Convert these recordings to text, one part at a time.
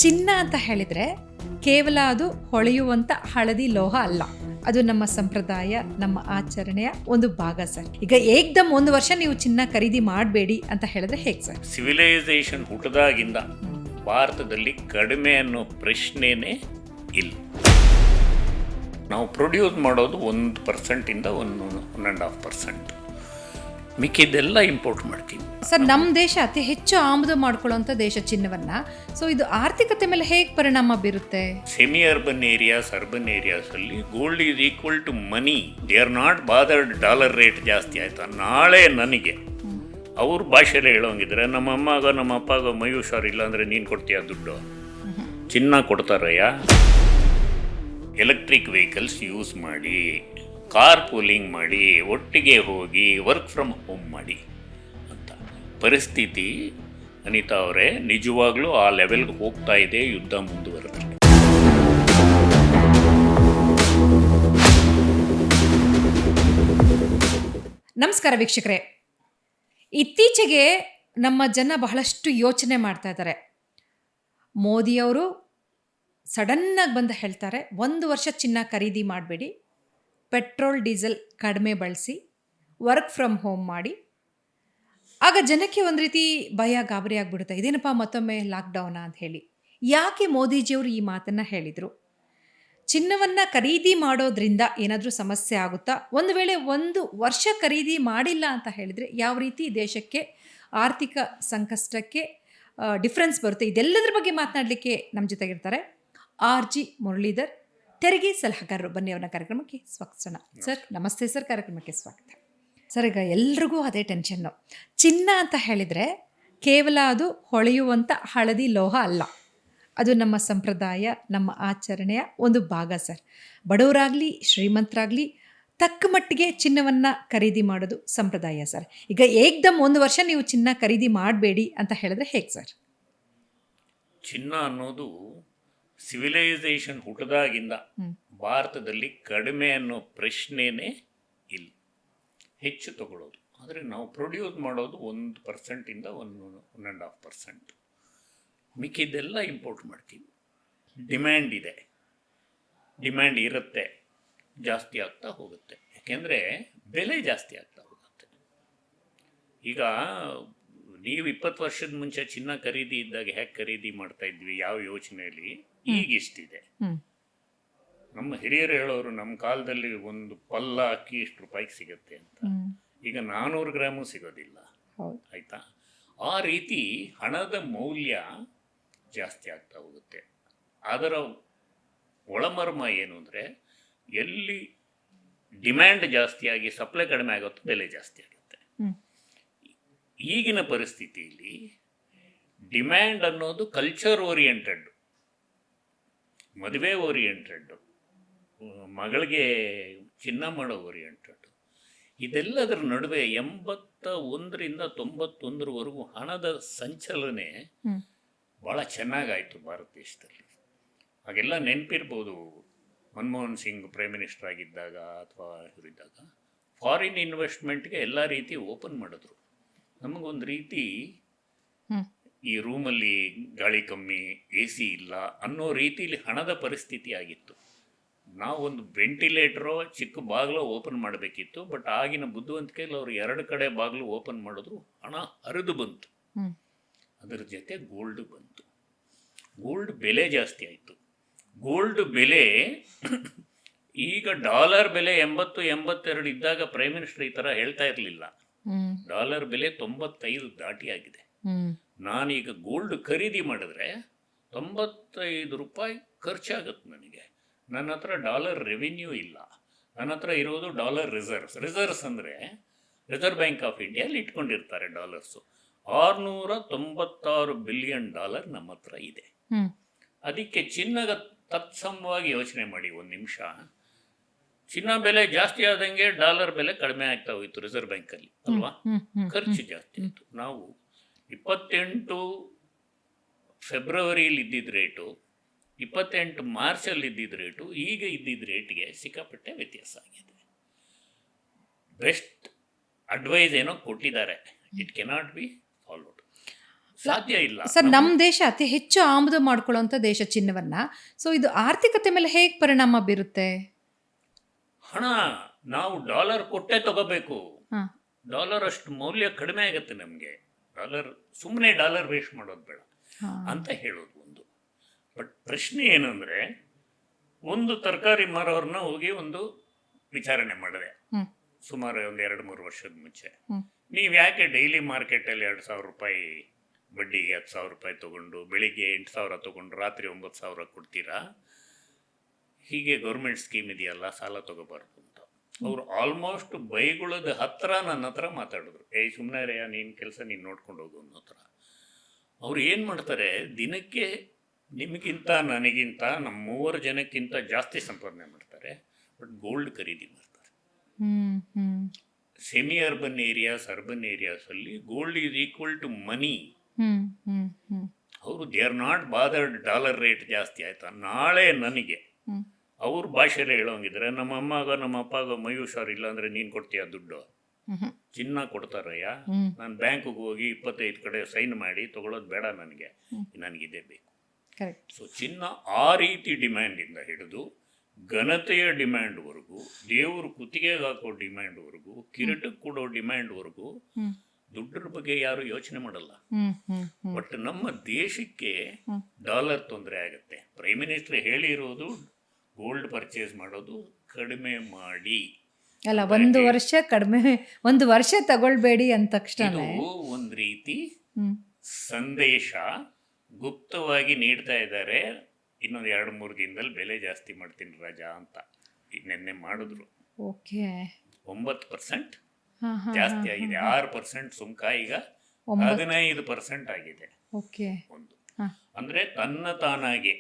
ಚಿನ್ನ ಅಂತ ಹೇಳಿದರೆ ಕೇವಲ ಅದು ಹೊಳೆಯುವಂಥ ಹಳದಿ ಲೋಹ ಅಲ್ಲ. ಅದು ನಮ್ಮ ಸಂಪ್ರದಾಯ, ನಮ್ಮ ಆಚರಣೆಯ ಒಂದು ಭಾಗ ಸರ್. ಈಗ ಏಕ್ದಮ್ 1 ವರ್ಷ ನೀವು ಚಿನ್ನ ಖರೀದಿ ಮಾಡಬೇಡಿ ಅಂತ ಹೇಳಿದ್ರೆ ಹೇಗೆ ಸರ್? ಸಿವಿಲೈಸೇಷನ್ ಹುಟ್ಟದಾಗಿಂದ ಭಾರತದಲ್ಲಿ ಕಡಿಮೆ ಅನ್ನೋ ಪ್ರಶ್ನೆನೇ ಇಲ್ಲ. ನಾವು ಪ್ರೊಡ್ಯೂಸ್ ಮಾಡೋದು 1% 1.5%. ಮಿಕ್ಕಿದ್ದೆಲ್ಲ ಇಂಪೋರ್ಟ್ ಮಾಡ್ತೀವಿ ಸರ್. ನಮ್ಮ ದೇಶ ಅತಿ ಹೆಚ್ಚು ಆಮದು ಮಾಡ್ಕೊಳ್ಳುವಂಥ ದೇಶ ಚಿನ್ನವನ್ನು. ಸೊ ಇದು ಆರ್ಥಿಕತೆ ಮೇಲೆ ಹೇಗೆ ಪರಿಣಾಮ ಬೀರುತ್ತೆ? ಸೆಮಿ ಅರ್ಬನ್ ಏರಿಯಾಸ್, ಅರ್ಬನ್ ಏರಿಯಾಸಲ್ಲಿ gold is equal to money. They are not bothered dollar rate ಜಾಸ್ತಿ ಆಯ್ತಾ ನಾಳೆ ನನಗೆ ಅವ್ರ ಭಾಷೆಯಲ್ಲಿ ಹೇಳೋಂಗಿದ್ರೆ ನಮ್ಮ ಅಮ್ಮಗ ನಮ್ಮ ಅಪ್ಪಗ ಮೈ ಹುಷಾರಿಲ್ಲ ಅಂದರೆ ನೀನು ಕೊಡ್ತೀಯ ದುಡ್ಡು? ಚಿನ್ನ ಕೊಡ್ತಾರಯ್ಯ. ಎಲೆಕ್ಟ್ರಿಕ್ ವೆಹಿಕಲ್ಸ್ ಯೂಸ್ ಮಾಡಿ, ಕಾರ್ ಪೂಲಿಂಗ್ ಮಾಡಿ, ಒಟ್ಟಿಗೆ ಹೋಗಿ ವರ್ಕ್ ಫ್ರಮ್ ಹೋಮ್ ಮಾಡಿ ಅಂತ ಪರಿಸ್ಥಿತಿ ಅನಿತಾ ಅವರೇ ನಿಜವಾಗ್ಲೂ ಆ ಲೆವೆಲ್ಗೆ ಹೋಗ್ತಾ ಇದೆ. ಯುದ್ಧ ಮುಂದುವರೆದ್ರೆ ನಮಸ್ಕಾರ ವೀಕ್ಷಕರೇ. ಇತ್ತೀಚೆಗೆ ನಮ್ಮ ಜನ ಬಹಳಷ್ಟು ಯೋಚನೆ ಮಾಡ್ತಾ ಇದ್ದಾರೆ. ಮೋದಿಯವರು ಸಡನ್ನಾಗಿ ಬಂದು ಹೇಳ್ತಾರೆ 1 ವರ್ಷ ಚಿನ್ನ ಖರೀದಿ ಮಾಡಬೇಡಿ, ಪೆಟ್ರೋಲ್ ಡೀಸೆಲ್ ಕಡಿಮೆ ಬಳಸಿ, ವರ್ಕ್ ಫ್ರಮ್ ಹೋಮ್ ಮಾಡಿ. ಆಗ ಜನಕ್ಕೆ ಒಂದು ರೀತಿ ಭಯ ಗಾಬರಿ ಆಗಿಬಿಡುತ್ತೆ, ಇದೇನಪ್ಪ ಮತ್ತೊಮ್ಮೆ ಲಾಕ್ಡೌನಾ ಅಂತ ಹೇಳಿ. ಯಾಕೆ ಮೋದಿಜಿಯವರು ಈ ಮಾತನ್ನು ಹೇಳಿದರು? ಚಿನ್ನವನ್ನು ಖರೀದಿ ಮಾಡೋದ್ರಿಂದ ಏನಾದರೂ ಸಮಸ್ಯೆ ಆಗುತ್ತಾ? ಒಂದು ವೇಳೆ 1 ವರ್ಷ ಖರೀದಿ ಮಾಡಿಲ್ಲ ಅಂತ ಹೇಳಿದರೆ ಯಾವ ರೀತಿ ದೇಶಕ್ಕೆ ಆರ್ಥಿಕ ಸಂಕಷ್ಟಕ್ಕೆ ಡಿಫ್ರೆನ್ಸ್ ಬರುತ್ತೆ? ಇದೆಲ್ಲದರ ಬಗ್ಗೆ ಮಾತನಾಡಲಿಕ್ಕೆ ನಮ್ಮ ಜೊತೆಗಿರ್ತಾರೆ RG ಮುರಳೀಧರ್, ತೆರಿಗೆ ಸಲಹೆಗಾರರು. ಬನ್ನಿ ಅವರ ಕಾರ್ಯಕ್ರಮಕ್ಕೆ ಸ್ವಾಗತಿಸೋಣ. ಸರ್ ನಮಸ್ತೆ ಸರ್, ಕಾರ್ಯಕ್ರಮಕ್ಕೆ ಸ್ವಾಗತ. ಸರ್, ಈಗ ಎಲ್ರಿಗೂ ಅದೇ ಟೆನ್ಷನ್ನು. ಚಿನ್ನ ಅಂತ ಹೇಳಿದರೆ ಕೇವಲ ಅದು ಹೊಳೆಯುವಂಥ ಹಳದಿ ಲೋಹ ಅಲ್ಲ. ಅದು ನಮ್ಮ ಸಂಪ್ರದಾಯ, ನಮ್ಮ ಆಚರಣೆಯ ಒಂದು ಭಾಗ ಸರ್. ಬಡವರಾಗಲಿ ಶ್ರೀಮಂತರಾಗಲಿ ತಕ್ಕ ಮಟ್ಟಿಗೆ ಚಿನ್ನವನ್ನು ಖರೀದಿ ಮಾಡೋದು ಸಂಪ್ರದಾಯ ಸರ್. ಈಗ ಏಕ್ದಮ್ 1 ವರ್ಷ ನೀವು ಚಿನ್ನ ಖರೀದಿ ಮಾಡಬೇಡಿ ಅಂತ ಹೇಳಿದ್ರೆ ಹೇಗೆ ಸರ್? ಚಿನ್ನ ಅನ್ನೋದು ಸಿವಿಲೈಸೇಷನ್ ಹುಟ್ಟದಾಗಿಂದ ಭಾರತದಲ್ಲಿ ಕಡಿಮೆ ಅನ್ನೋ ಪ್ರಶ್ನೆನೇ ಇಲ್ಲ. ಹೆಚ್ಚು ತಗೊಳ್ಳೋದು. ಆದರೆ ನಾವು ಪ್ರೊಡ್ಯೂಸ್ ಮಾಡೋದು 1% 1.5%. ಮಿಕ್ಕಿದ್ದೆಲ್ಲ ಇಂಪೋರ್ಟ್ ಮಾಡ್ತೀವಿ. ಡಿಮ್ಯಾಂಡ್ ಇದೆ, ಡಿಮ್ಯಾಂಡ್ ಇರುತ್ತೆ, ಜಾಸ್ತಿ ಆಗ್ತಾ ಹೋಗುತ್ತೆ. ಯಾಕೆಂದರೆ ಬೆಲೆ ಜಾಸ್ತಿ ಆಗ್ತಾ ಹೋಗುತ್ತೆ. ಈಗ ನೀವು 20 ವರ್ಷದ ಮುಂಚೆ ಚಿನ್ನ ಖರೀದಿ ಇದ್ದಾಗ ಹೇಗೆ ಖರೀದಿ ಮಾಡ್ತಾ ಇದ್ವಿ, ಯಾವ ಯೋಚನೆಯಲ್ಲಿ? ಈಗ ಇಷ್ಟಿದೆ. ನಮ್ಮ ಹಿರಿಯರು ಹೇಳೋರು, ನಮ್ಮ ಕಾಲದಲ್ಲಿ ಒಂದು ಪಲ್ಲ ಅಕ್ಕಿ ಇಷ್ಟು ರೂಪಾಯಿಗೆ ಸಿಗುತ್ತೆ ಅಂತ. ಈಗ 400 ಗ್ರಾಮು ಸಿಗೋದಿಲ್ಲ. ಆಯಿತಾ? ಆ ರೀತಿ ಹಣದ ಮೌಲ್ಯ ಜಾಸ್ತಿ ಆಗ್ತಾ ಹೋಗುತ್ತೆ. ಅದರ ಒಳಮರ್ಮ ಏನು ಅಂದರೆ, ಎಲ್ಲಿ ಡಿಮ್ಯಾಂಡ್ ಜಾಸ್ತಿಯಾಗಿ ಸಪ್ಲೈ ಕಡಿಮೆ ಆಗುತ್ತೋ ಬೆಲೆ ಜಾಸ್ತಿ ಆಗುತ್ತೆ. ಈಗಿನ ಪರಿಸ್ಥಿತಿಯಲ್ಲಿ ಡಿಮ್ಯಾಂಡ್ ಅನ್ನೋದು ಕಲ್ಚರ್ ಓರಿಯೆಂಟೆಡ್, ಮದುವೆ ಓರಿಯೆಂಟೆಡ್, ಮಗಳಿಗೆ ಚಿನ್ನ ಮಾಡೋ ಓರಿಯೆಂಟೆಡ್. ಇದೆಲ್ಲದರ ನಡುವೆ 81ರಿಂದ 91ರವರೆಗೂ ಹಣದ ಸಂಚಲನೆ ಭಾಳ ಚೆನ್ನಾಗಾಯಿತು ಭಾರತ ದೇಶದಲ್ಲಿ. ಹಾಗೆಲ್ಲ ನೆನಪಿರ್ಬೋದು, ಮನಮೋಹನ್ ಸಿಂಗ್ ಪ್ರೈಮ್ ಮಿನಿಸ್ಟರ್ ಆಗಿದ್ದಾಗ ಅಥವಾ ಇವರಿದ್ದಾಗ ಫಾರಿನ್ ಇನ್ವೆಸ್ಟ್ಮೆಂಟ್ಗೆ ಎಲ್ಲ ರೀತಿ ಓಪನ್ ಮಾಡಿದ್ರು. ನಮಗೊಂದು ರೀತಿ ಈ ರೂಮಲ್ಲಿ ಗಾಳಿ ಕಮ್ಮಿ, AC ಇಲ್ಲ ಅನ್ನೋ ರೀತಿಲಿ ಹಣದ ಪರಿಸ್ಥಿತಿ ಆಗಿತ್ತು. ನಾವೊಂದು ವೆಂಟಿಲೇಟ್ರೋ ಚಿಕ್ಕ ಬಾಗಿಲು ಓಪನ್ ಮಾಡಬೇಕಿತ್ತು. ಬಟ್ ಆಗಿನ ಬುದ್ಧಿವಂತಿಕೆಯಲ್ಲಿ ಅವರು 2 ಕಡೆ ಬಾಗಿಲು ಓಪನ್ ಮಾಡಿದ್ರು, ಹಣ ಹರಿದು ಬಂತು. ಅದರ ಜೊತೆ ಗೋಲ್ಡ್ ಬಂತು. ಗೋಲ್ಡ್ ಬೆಲೆ ಜಾಸ್ತಿ ಆಯಿತು. ಗೋಲ್ಡ್ ಬೆಲೆ ಈಗ ಡಾಲರ್ ಬೆಲೆ 80-82 ಇದ್ದಾಗ ಪ್ರೈಮ್ ಮಿನಿಸ್ಟರ್ ಈ ಥರ ಹೇಳ್ತಾ ಇರಲಿಲ್ಲ. ಡಾಲರ್ ಬೆಲೆ 95 ದಾಟಿ ಆಗಿದೆ. ನಾನೀಗ ಗೋಲ್ಡ್ ಖರೀದಿ ಮಾಡಿದ್ರೆ 95 ರೂಪಾಯಿ ಖರ್ಚಾಗುತ್ತೆ ನನಗೆ. ನನ್ನ ಹತ್ರ ಡಾಲರ್ ರೆವಿನ್ಯೂ ಇಲ್ಲ. ನನ್ನ ಹತ್ರ ಇರೋದು ಡಾಲರ್ ರಿಸರ್ವ್ಸ್ ಅಂದರೆ ರಿಸರ್ವ್ ಬ್ಯಾಂಕ್ ಆಫ್ ಇಂಡಿಯಲ್ಲಿ ಇಟ್ಕೊಂಡಿರ್ತಾರೆ ಡಾಲರ್ಸು. $696 ಬಿಲಿಯನ್ ನಮ್ಮ ಹತ್ರ ಇದೆ. ಅದಕ್ಕೆ ಚಿನ್ನದ ತತ್ಸಮವಾಗಿ ಯೋಚನೆ ಮಾಡಿ ಒಂದು ನಿಮಿಷ. ಚಿನ್ನ ಬೆಲೆ ಜಾಸ್ತಿ ಆದಂಗೆ ಡಾಲರ್ ಬೆಲೆ ಕಡಿಮೆ ಆಗ್ತಾ ಹೋಯಿತು ರಿಸರ್ವ್ ಬ್ಯಾಂಕಲ್ಲಿ, ಅಲ್ವಾ? ಖರ್ಚು ಜಾಸ್ತಿ ಆಯಿತು. ನಾವು 28 ಫೆಬ್ರವರಿಯಲ್ಲಿ ಇದ್ದಿದ್ದ ರೇಟು, 28 ಮಾರ್ಚಲ್ಲಿ ಇದ್ದಿದ್ದ ರೇಟು, ಈಗ ಇದ್ದಿದ್ದ ರೇಟ್ಗೆ ಸಿಕ್ಕಾಪಟ್ಟೆ ವ್ಯತ್ಯಾಸ ಆಗಿದೆ. ಬೆಸ್ಟ್ ಅಡ್ವೈಸ್ ಏನೋ ಕೊಟ್ಟಿದ್ದಾರೆ, ಇಟ್ ಕೆನಾಟ್ ಬಿ ಫಾಲೋಡ್. ಸಾಧ್ಯ ಇಲ್ಲ. ಸರ್, ನಮ್ಮ ದೇಶ ಅತಿ ಹೆಚ್ಚು ಆಮದು ಮಾಡ್ಕೊಳ್ಳುವಂಥ ದೇಶ ಚಿನ್ನವನ್ನ. ಸೊ ಇದು ಆರ್ಥಿಕತೆ ಮೇಲೆ ಹೇಗೆ ಪರಿಣಾಮ ಬೀರುತ್ತೆ? ಹಣ ನಾವು ಡಾಲರ್ ಕೊಟ್ಟೇ ತಗೋಬೇಕು. ಹಾ. ಡಾಲರ್ ಅಷ್ಟು ಮೌಲ್ಯ ಕಡಿಮೆ ಆಗುತ್ತೆ ನಮಗೆ. ಸುಮ್ಮನೆ ಡಾಲರ್ ವೇಸ್ಟ್ ಮಾಡೋದು ಬೇಡ ಹಾ. ಅಂತ ಹೇಳೋದು ಒಂದು. ಬಟ್ ಪ್ರಶ್ನೆ ಏನಂದ್ರೆ, ಒಂದು ತರಕಾರಿ ಮಾರೋರ್ನ ಹೋಗಿ ಒಂದು ವಿಚಾರಣೆ ಮಾಡಿದೆ ಹ್ಮ್. ಸುಮಾರು ಒಂದು 2-3 ವರ್ಷದ ಮುಂಚೆ. ಹ್ಮ್. ನೀವು ಯಾಕೆ ಡೈಲಿ ಮಾರ್ಕೆಟಲ್ಲಿ 2,000 ರೂಪಾಯಿ ಬಡ್ಡಿಗೆ 10,000 ರೂಪಾಯಿ ತೊಗೊಂಡು ಬೆಳಿಗ್ಗೆ 8,000 ತೊಗೊಂಡು ರಾತ್ರಿ 9,000 ಕೊಡ್ತೀರಾ? ಹೀಗೆ ಗೌರ್ಮೆಂಟ್ ಸ್ಕೀಮ್ ಇದೆಯಲ್ಲ, ಸಾಲ ತಗೋಬಾರ್ದು ಅಂತ. ಅವರು ಆಲ್ಮೋಸ್ಟ್ ಬೈಗುಳದ ಹತ್ರ ನನ್ನ ಹತ್ರ ಮಾತಾಡಿದ್ರು. ಸುಮ್ಮನೆ ರೇ, ನೀನು ಕೆಲಸ ನೀನು ನೋಡ್ಕೊಂಡು ಹೋಗು ಅನ್ನೋ ಥರ. ಅವ್ರು ಏನು ಮಾಡ್ತಾರೆ, ದಿನಕ್ಕೆ ನಿಮಗಿಂತ ನನಗಿಂತ ನಮ್ಮ 3 ಜನಕ್ಕಿಂತ ಜಾಸ್ತಿ ಸಂಪಾದನೆ ಮಾಡ್ತಾರೆ. ಬಟ್ ಗೋಲ್ಡ್ ಖರೀದಿ ಮಾಡ್ತಾರೆ. ಸೆಮಿ ಅರ್ಬನ್ ಏರಿಯಾಸ್, ಅರ್ಬನ್ ಏರಿಯಾಸಲ್ಲಿ gold is equal to money. ಅವರು they are not bothered dollar rate ಜಾಸ್ತಿ ಆಯ್ತಾ, ನಾಳೆ ನನಗೆ ಅವ್ರ ಭಾಷೆಯಲ್ಲಿ ಹೇಳೋಂಗಿದ್ರೆ ನಮ್ಮ ಅಮ್ಮಗ ನಮ್ಮ ಅಪ್ಪಗ ಮೈ ಹುಷಾರಿಲ್ಲ ಅಂದರೆ ನೀನು ಕೊಡ್ತೀಯ ದುಡ್ಡು? ಚಿನ್ನ ಕೊಡ್ತಾರಯ್ಯ. ನಾನು ಬ್ಯಾಂಕಿಗೆ ಹೋಗಿ 25 ಕಡೆ ಸೈನ್ ಮಾಡಿ ತೊಗೊಳೋದು ಬೇಡ, ನನಗಿದೇ ಬೇಕು. ಸೊ ಚಿನ್ನ ಆ ರೀತಿ ಡಿಮ್ಯಾಂಡಿಂದ ಹಿಡಿದು ಘನತೆಯ ಡಿಮ್ಯಾಂಡ್ವರೆಗೂ, ದೇವರು ಕುತ್ತಿಗೆಗೆ ಹಾಕೋ ಡಿಮ್ಯಾಂಡ್ವರೆಗೂ, ಕಿರೀಟಕ್ಕೆ ಕೊಡೋ ಡಿಮ್ಯಾಂಡ್ವರೆಗೂ ದುಡ್ಡರ ಬಗ್ಗೆ ಯಾರು ಯೋಚನೆ ಮಾಡಲ್ಲ. ಬಟ್ ನಮ್ಮ ದೇಶಕ್ಕೆ ಡಾಲರ್ ತೊಂದರೆ ಆಗುತ್ತೆ. ಪ್ರೈಮ್ ಮಿನಿಸ್ಟರ್ ಹೇಳಿರೋದು ಗೋಲ್ಡ್ ಪರ್ಚೇಸ್ ಮಾಡೋದು ಕಡಿಮೆ ಮಾಡಿ ಅಲ್ಲ, ಒಂದು ವರ್ಷ ತಗೊಳ್ಬೇಡಿ ಅಂತ ತಕ್ಷಣ ಇದು ಒಂದು ರೀತಿ ಸಂದೇಶ ಗುಪ್ತವಾಗಿ ನೀಡ್ತಾ ಇದ್ದಾರೆ. ಇನ್ನೊಂದು 2-3 ದಿನದಲ್ಲಿ ಬೆಲೆ ಜಾಸ್ತಿ ಮಾಡ್ತೀನಿ ರಾಜಾ ಅಂತ ನಿನ್ನೆ ಮಾಡಿದ್ರು. 9% ಜಾಸ್ತಿ ಆಗಿದೆ. 6% ಸುಂಕ ಈಗ 15% ಆಗಿದೆ. ಒಂದು ಅಂದ್ರೆ ತನ್ನ ತಾನಾಗೆ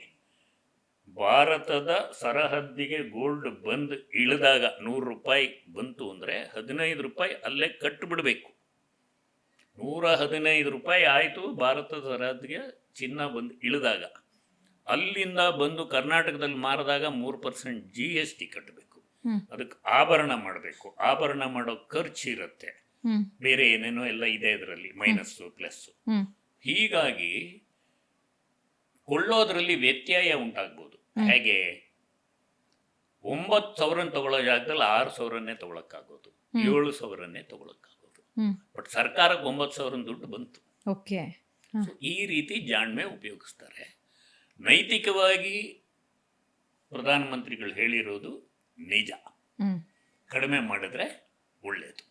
ಭಾರತದ ಸರಹದ್ದಿಗೆ ಗೋಲ್ಡ್ ಬಂದು ಇಳಿದಾಗ 100 ರೂಪಾಯಿ ಬಂತು ಅಂದರೆ 15 ರೂಪಾಯಿ ಅಲ್ಲೇ ಕಟ್ಟಿಬಿಡ್ಬೇಕು. 115 ರೂಪಾಯಿ ಆಯಿತು ಭಾರತದ ಸರಹದ್ದಿಗೆ ಚಿನ್ನ ಬಂದು ಇಳಿದಾಗ. ಅಲ್ಲಿಂದ ಬಂದು ಕರ್ನಾಟಕದಲ್ಲಿ ಮಾರಿದಾಗ 3% GST ಕಟ್ಟಬೇಕು. ಅದಕ್ಕೆ ಆಭರಣ ಮಾಡಬೇಕು. ಆಭರಣ ಮಾಡೋ ಖರ್ಚು ಇರುತ್ತೆ, ಬೇರೆ ಏನೇನೋ ಎಲ್ಲ ಇದೆ ಇದರಲ್ಲಿ, ಮೈನಸ್ಸು ಪ್ಲಸ್ಸು. ಹೀಗಾಗಿ ಕೊಳ್ಳೋದ್ರಲ್ಲಿ ವ್ಯತ್ಯಯ ಉಂಟಾಗ್ಬೋದು. ಹೇಗೆ 9,000 ತಗೊಳ್ಳೋ ಜಾಗದಲ್ಲಿ 6,000 ತಗೊಳಕ್ಕಾಗೋದು, 7,000 ತಗೊಳಕ್ಕಾಗೋದು. ಬಟ್ ಸರ್ಕಾರಕ್ಕೆ 9,000 ದುಡ್ಡು ಬಂತು. ಈ ರೀತಿ ಜಾಣ್ಮೆ ಉಪಯೋಗಿಸ್ತಾರೆ. ನೈತಿಕವಾಗಿ ಪ್ರಧಾನಮಂತ್ರಿಗಳು ಹೇಳಿರೋದು ನಿಜ, ಕಡಿಮೆ ಮಾಡಿದ್ರೆ ಒಳ್ಳೆಯದು.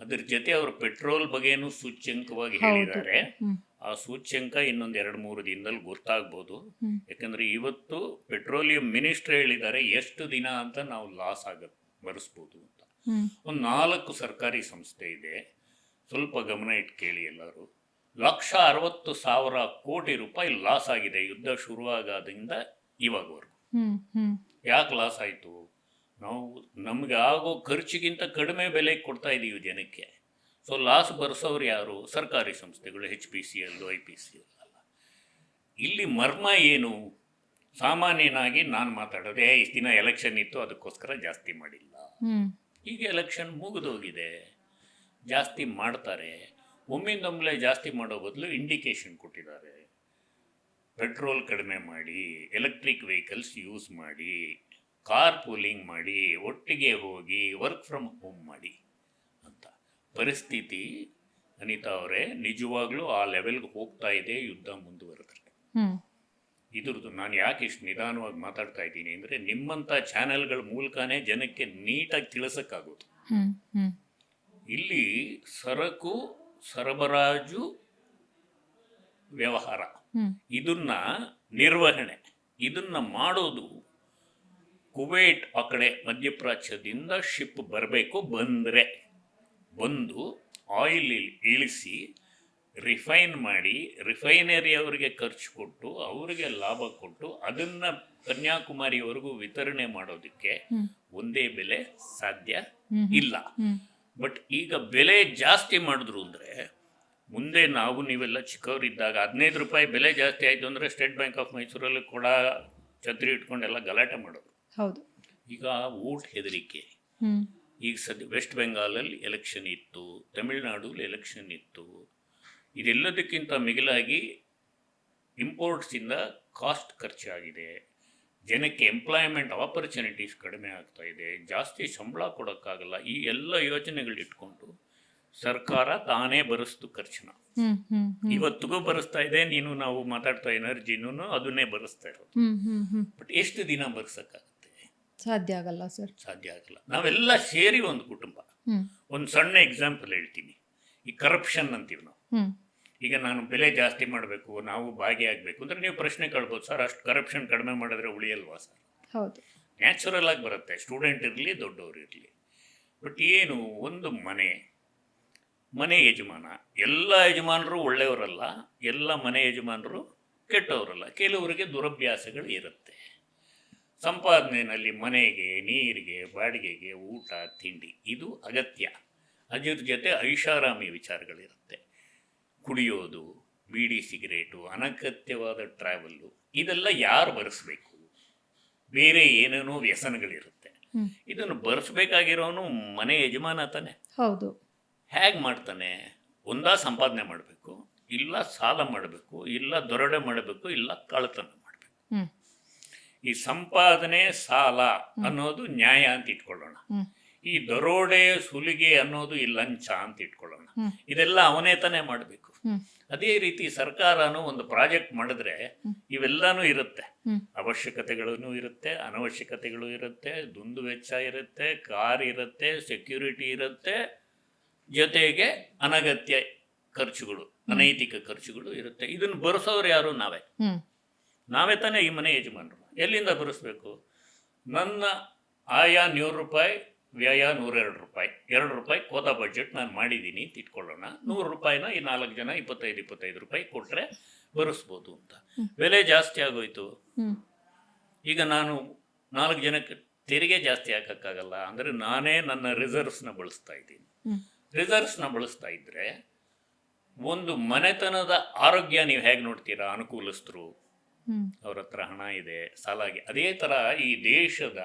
ಅದ್ರ ಜೊತೆ ಅವರು ಪೆಟ್ರೋಲ್ ಬಗ್ಗೆನೂ ಸೂಚ್ಯಂಕವಾಗಿ ಹೇಳಿದ್ದಾರೆ. ಆ ಸೂಚ್ಯಂಕ ಇನ್ನೊಂದು 2-3 ದಿನದಲ್ಲಿ ಗೊತ್ತಾಗ್ಬೋದು. ಯಾಕಂದ್ರೆ ಇವತ್ತು ಪೆಟ್ರೋಲಿಯಂ ಮಿನಿಸ್ಟರ್ ಹೇಳಿದ್ದಾರೆ ಎಷ್ಟು ದಿನ ಅಂತ ನಾವು ಲಾಸ್ ಬರೆಸ್ಬೋದು ಅಂತ. ಒಂದು 4 ಸರ್ಕಾರಿ ಸಂಸ್ಥೆ ಇದೆ, ಸ್ವಲ್ಪ ಗಮನ ಇಟ್ಟು ಕೇಳಿ ಎಲ್ಲರೂ. 1,60,000 ಕೋಟಿ ರೂಪಾಯಿ ಲಾಸ್ ಆಗಿದೆ ಯುದ್ಧ ಶುರುವಾಗೋದ್ರಿಂದ ಇವಾಗವರೆಗೂ. ಯಾಕೆ ಲಾಸ್ ಆಯಿತು? ನಾವು ನಮಗೆ ಆಗೋ ಖರ್ಚಿಗಿಂತ ಕಡಿಮೆ ಬೆಲೆ ಕೊಡ್ತಾ ಇದ್ದೀವಿ ಜನಕ್ಕೆ. ಸೊ ಲಾಸ್ ಬರ್ಸೋರು ಯಾರು? ಸರ್ಕಾರಿ ಸಂಸ್ಥೆಗಳು, HPCL, IPCL ಅಲ್ಲ. ಇಲ್ಲಿ ಮರ್ಮ ಏನು? ಸಾಮಾನ್ಯನಾಗಿ ನಾನು ಮಾತಾಡೋದೆ, ಇಷ್ಟು ದಿನ ಎಲೆಕ್ಷನ್ ಇತ್ತು ಅದಕ್ಕೋಸ್ಕರ ಜಾಸ್ತಿ ಮಾಡಿಲ್ಲ. ಈಗ ಎಲೆಕ್ಷನ್ ಮುಗಿದೋಗಿದೆ, ಜಾಸ್ತಿ ಮಾಡ್ತಾರೆ. ಒಮ್ಮಿಂದೊಮ್ಮೆ ಜಾಸ್ತಿ ಮಾಡೋ ಬದಲು ಇಂಡಿಕೇಶನ್ ಕೊಟ್ಟಿದ್ದಾರೆ. ಪೆಟ್ರೋಲ್ ಕಡಿಮೆ ಮಾಡಿ, ಎಲೆಕ್ಟ್ರಿಕ್ ವೆಹಿಕಲ್ಸ್ ಯೂಸ್ ಮಾಡಿ, ಕಾರ್ ಪೂಲಿಂಗ್ ಮಾಡಿ, ಒಟ್ಟಿಗೆ ಹೋಗಿ ವರ್ಕ್ ಫ್ರಮ್ ಹೋಮ್ ಮಾಡಿ ಅಂತ. ಪರಿಸ್ಥಿತಿ ಅನಿತಾ ಅವರೇ ನಿಜವಾಗ್ಲೂ ಆ ಲೆವೆಲ್ಗೆ ಹೋಗ್ತಾ ಇದೆ ಯುದ್ಧ ಮುಂದುವರೆದ್ರೆ. ಇದ್ರದ್ದು ನಾನು ಯಾಕೆ ಇಷ್ಟು ನಿಧಾನವಾಗಿ ಮಾತಾಡ್ತಾ ಇದ್ದೀನಿ ಅಂದರೆ, ನಿಮ್ಮಂಥ ಚಾನೆಲ್ಗಳ ಮೂಲಕನೇ ಜನಕ್ಕೆ ನೀಟಾಗಿ ತಿಳಿಸೋಕ್ಕಾಗೋದು. ಇಲ್ಲಿ ಸರಕು ಸರಬರಾಜು ವ್ಯವಹಾರ, ಇದನ್ನ ನಿರ್ವಹಣೆ, ಇದನ್ನ ಮಾಡೋದು ಕುವೈಟ್ ಆ ಕಡೆ ಮಧ್ಯಪ್ರಾಚ್ಯದಿಂದ ಶಿಪ್ ಬರಬೇಕು. ಬಂದು ಆಯಿಲ್ ಇಳಿಸಿ ರಿಫೈನ್ ಮಾಡಿ, ರಿಫೈನರಿ ಅವರಿಗೆ ಖರ್ಚು ಕೊಟ್ಟು ಅವರಿಗೆ ಲಾಭ ಕೊಟ್ಟು ಅದನ್ನು ಕನ್ಯಾಕುಮಾರಿವರೆಗೂ ವಿತರಣೆ ಮಾಡೋದಕ್ಕೆ ಒಂದೇ ಬೆಲೆ ಸಾಧ್ಯ ಇಲ್ಲ. ಬಟ್ ಈಗ ಬೆಲೆ ಜಾಸ್ತಿ ಮಾಡಿದ್ರು ಅಂದರೆ, ಮುಂದೆ ನಾವು ನೀವೆಲ್ಲ ಚಿಕ್ಕವರಿದ್ದಾಗ 15 ರೂಪಾಯಿ ಬೆಲೆ ಜಾಸ್ತಿ ಆಯಿತು ಅಂದರೆ ಸ್ಟೇಟ್ ಬ್ಯಾಂಕ್ ಆಫ್ ಮೈಸೂರಲ್ಲಿ ಕೂಡ ಛತ್ರಿ ಇಟ್ಕೊಂಡೆಲ್ಲ ಗಲಾಟೆ ಮಾಡೋದು. ಈಗ ಓಟ್ ಹೆದರಿಕೆ. ಈಗ ವೆಸ್ಟ್ ಬೆಂಗಾಲಲ್ಲಿ ಎಲೆಕ್ಷನ್ ಇತ್ತು, ತಮಿಳುನಾಡಲ್ಲಿ ಎಲೆಕ್ಷನ್ ಇತ್ತು. ಇದೆಲ್ಲದಕ್ಕಿಂತ ಮಿಗಿಲಾಗಿ ಇಂಪೋರ್ಟ್ಸಿಂದ ಕಾಸ್ಟ್ ಖರ್ಚಾಗಿದೆ, ಜನಕ್ಕೆ ಎಂಪ್ಲಾಯ್ಮೆಂಟ್ ಆಪರ್ಚುನಿಟೀಸ್ ಕಡಿಮೆ ಆಗ್ತಾ ಇದೆ, ಜಾಸ್ತಿ ಸಂಬಳ ಕೊಡೋಕ್ಕಾಗಲ್ಲ. ಈ ಎಲ್ಲ ಯೋಜನೆಗಳಿಟ್ಕೊಂಡು ಸರ್ಕಾರ ತಾನೇ ಭರಿಸ್ತು ಖರ್ಚನ್ನ. ಇವತ್ತಿಗೂ ಭರಿಸ್ತಾ ಇದೆ. ನಾವು ಮಾತಾಡ್ತಾ ಎನರ್ಜಿನೂ ಅದನ್ನೇ ಭರಿಸ್ತಾ ಇರೋದು. ಬಟ್ ಎಷ್ಟು ದಿನ ಭರಿಸೋಕ್ಕಾಗುತ್ತೆ? ಸಾಧ್ಯ ಆಗಲ್ಲ ಸರ್, ಸಾಧ್ಯ ಆಗಲ್ಲ. ನಾವೆಲ್ಲ ಸೇರಿ ಒಂದು ಕುಟುಂಬ. ಒಂದು ಸಣ್ಣ ಎಕ್ಸಾಂಪಲ್ ಹೇಳ್ತೀನಿ. ಈ ಕರಪ್ಷನ್ ಅಂತೀವಿ ನಾವು. ಈಗ ನಾನು ಬೆಲೆ ಜಾಸ್ತಿ ಮಾಡಬೇಕು, ನಾವು ಭಾಗಿಯಾಗಬೇಕು ಅಂದರೆ ನೀವು ಪ್ರಶ್ನೆ ಕೇಳ್ಬೋದು, ಸರ್ ಅಷ್ಟು ಕರಪ್ಷನ್ ಕಡಿಮೆ ಮಾಡಿದ್ರೆ ಉಳಿಯಲ್ವಾ ಸರ್? ಹೌದು, ನ್ಯಾಚುರಲ್ ಆಗಿ ಬರುತ್ತೆ, ಸ್ಟೂಡೆಂಟ್ ಇರಲಿ ದೊಡ್ಡವರು ಇರಲಿ. ಬಟ್ ಏನು, ಒಂದು ಮನೆ ಯಜಮಾನ, ಎಲ್ಲ ಯಜಮಾನರು ಒಳ್ಳೆಯವರಲ್ಲ, ಎಲ್ಲ ಮನೆ ಯಜಮಾನರು ಕೆಟ್ಟವರಲ್ಲ. ಕೆಲವರಿಗೆ ದುರಭ್ಯಾಸಗಳು ಇರುತ್ತೆ. ಸಂಪಾದನೆಯಲ್ಲಿ ಮನೆಗೆ, ನೀರಿಗೆ, ಬಾಡಿಗೆಗೆ, ಊಟ ತಿಂಡಿ ಇದು ಅಗತ್ಯ. ಅದ್ರ ಜೊತೆ ಐಷಾರಾಮಿ ವಿಚಾರಗಳಿರುತ್ತೆ. ಕುಡಿಯೋದು, ಬೀಡಿ ಸಿಗರೇಟು, ಅನಗತ್ಯವಾದ ಟ್ರಾವೆಲ್ಲು, ಇದೆಲ್ಲ ಯಾರು ಭರಿಸ್ಬೇಕು? ಬೇರೆ ಏನೇನೋ ವ್ಯಸನಗಳಿರುತ್ತೆ. ಇದನ್ನು ಭರಿಸ್ಬೇಕಾಗಿರೋನು ಮನೆ ಯಜಮಾನ ತಾನೆ. ಹೌದು. ಹೇಗೆ ಮಾಡ್ತಾನೆ? ಒಂದಾ ಸಂಪಾದನೆ ಮಾಡಬೇಕು, ಇಲ್ಲ ಸಾಲ ಮಾಡಬೇಕು, ಇಲ್ಲ ದೊರಡೆ ಮಾಡಬೇಕು, ಇಲ್ಲ ಕಳ್ಳತನ ಮಾಡಬೇಕು. ಈ ಸಂಪಾದನೆ ಸಾಲ ಅನ್ನೋದು ನ್ಯಾಯ ಅಂತ ಇಟ್ಕೊಳ್ಳೋಣ. ಈ ದರೋಡೆ ಸುಲಿಗೆ ಅನ್ನೋದು ಈ ಲಂಚ ಅಂತ ಇಟ್ಕೊಳ್ಳೋಣ. ಇದೆಲ್ಲ ಅವನೇ ತಾನೇ ಮಾಡಬೇಕು. ಅದೇ ರೀತಿ ಸರ್ಕಾರನೂ ಒಂದು ಪ್ರಾಜೆಕ್ಟ್ ಮಾಡಿದ್ರೆ ಇವೆಲ್ಲನೂ ಇರುತ್ತೆ. ಅವಶ್ಯಕತೆಗಳೂ ಇರುತ್ತೆ, ಅನವಶ್ಯಕತೆಗಳು ಇರುತ್ತೆ, ದುಂದು ವೆಚ್ಚ ಇರುತ್ತೆ, ಕಾರ್ ಇರುತ್ತೆ, ಸೆಕ್ಯೂರಿಟಿ ಇರುತ್ತೆ, ಜೊತೆಗೆ ಅನಗತ್ಯ ಖರ್ಚುಗಳು, ಅನೈತಿಕ ಖರ್ಚುಗಳು ಇರುತ್ತೆ. ಇದನ್ನು ಭರಿಸೋರು ಯಾರು? ನಾವೇ ತಾನೇ ಈ ಮನೆ ಯಜಮಾನರು. ಎಲ್ಲಿಂದ ಭರಿಸ್ಬೇಕು? ನನ್ನ ಆಯ 100 ರೂಪಾಯಿ, ವ್ಯಯ 102 ರೂಪಾಯಿ, 2 ರೂಪಾಯಿ ಕೋತಾ ಬಜೆಟ್ ನಾನು ಮಾಡಿದ್ದೀನಿ ಅಂತ ಇಟ್ಕೊಳ್ಳೋಣ. 100 ರೂಪಾಯಿನ ಈ 4 ಜನ 25 ರೂಪಾಯಿ ಕೊಟ್ಟರೆ ಭರಿಸ್ಬೋದು ಅಂತ. ಬೆಲೆ ಜಾಸ್ತಿ ಆಗೋಯ್ತು. ಈಗ ನಾನು 4 ಜನಕ್ಕೆ ತೆರಿಗೆ ಜಾಸ್ತಿ ಹಾಕೋಕ್ಕಾಗಲ್ಲ ಅಂದರೆ ನಾನೇ ನನ್ನ ರಿಸರ್ವ್ಸ್ನ ಬಳಸ್ತಾ ಇದ್ದೀನಿ. ರಿಸರ್ವ್ಸ್ನ ಬಳಸ್ತಾ ಇದ್ದರೆ ಒಂದು ಮನೆತನದ ಆರೋಗ್ಯ ನೀವು ಹೇಗೆ ನೋಡ್ತೀರಾ? ಅನುಕೂಲಸ್ಥರು, ಅವ್ರ ಹತ್ರ ಹಣ ಇದೆ, ಸಾಲಾಗಿ. ಅದೇ ಥರ ಈ ದೇಶದ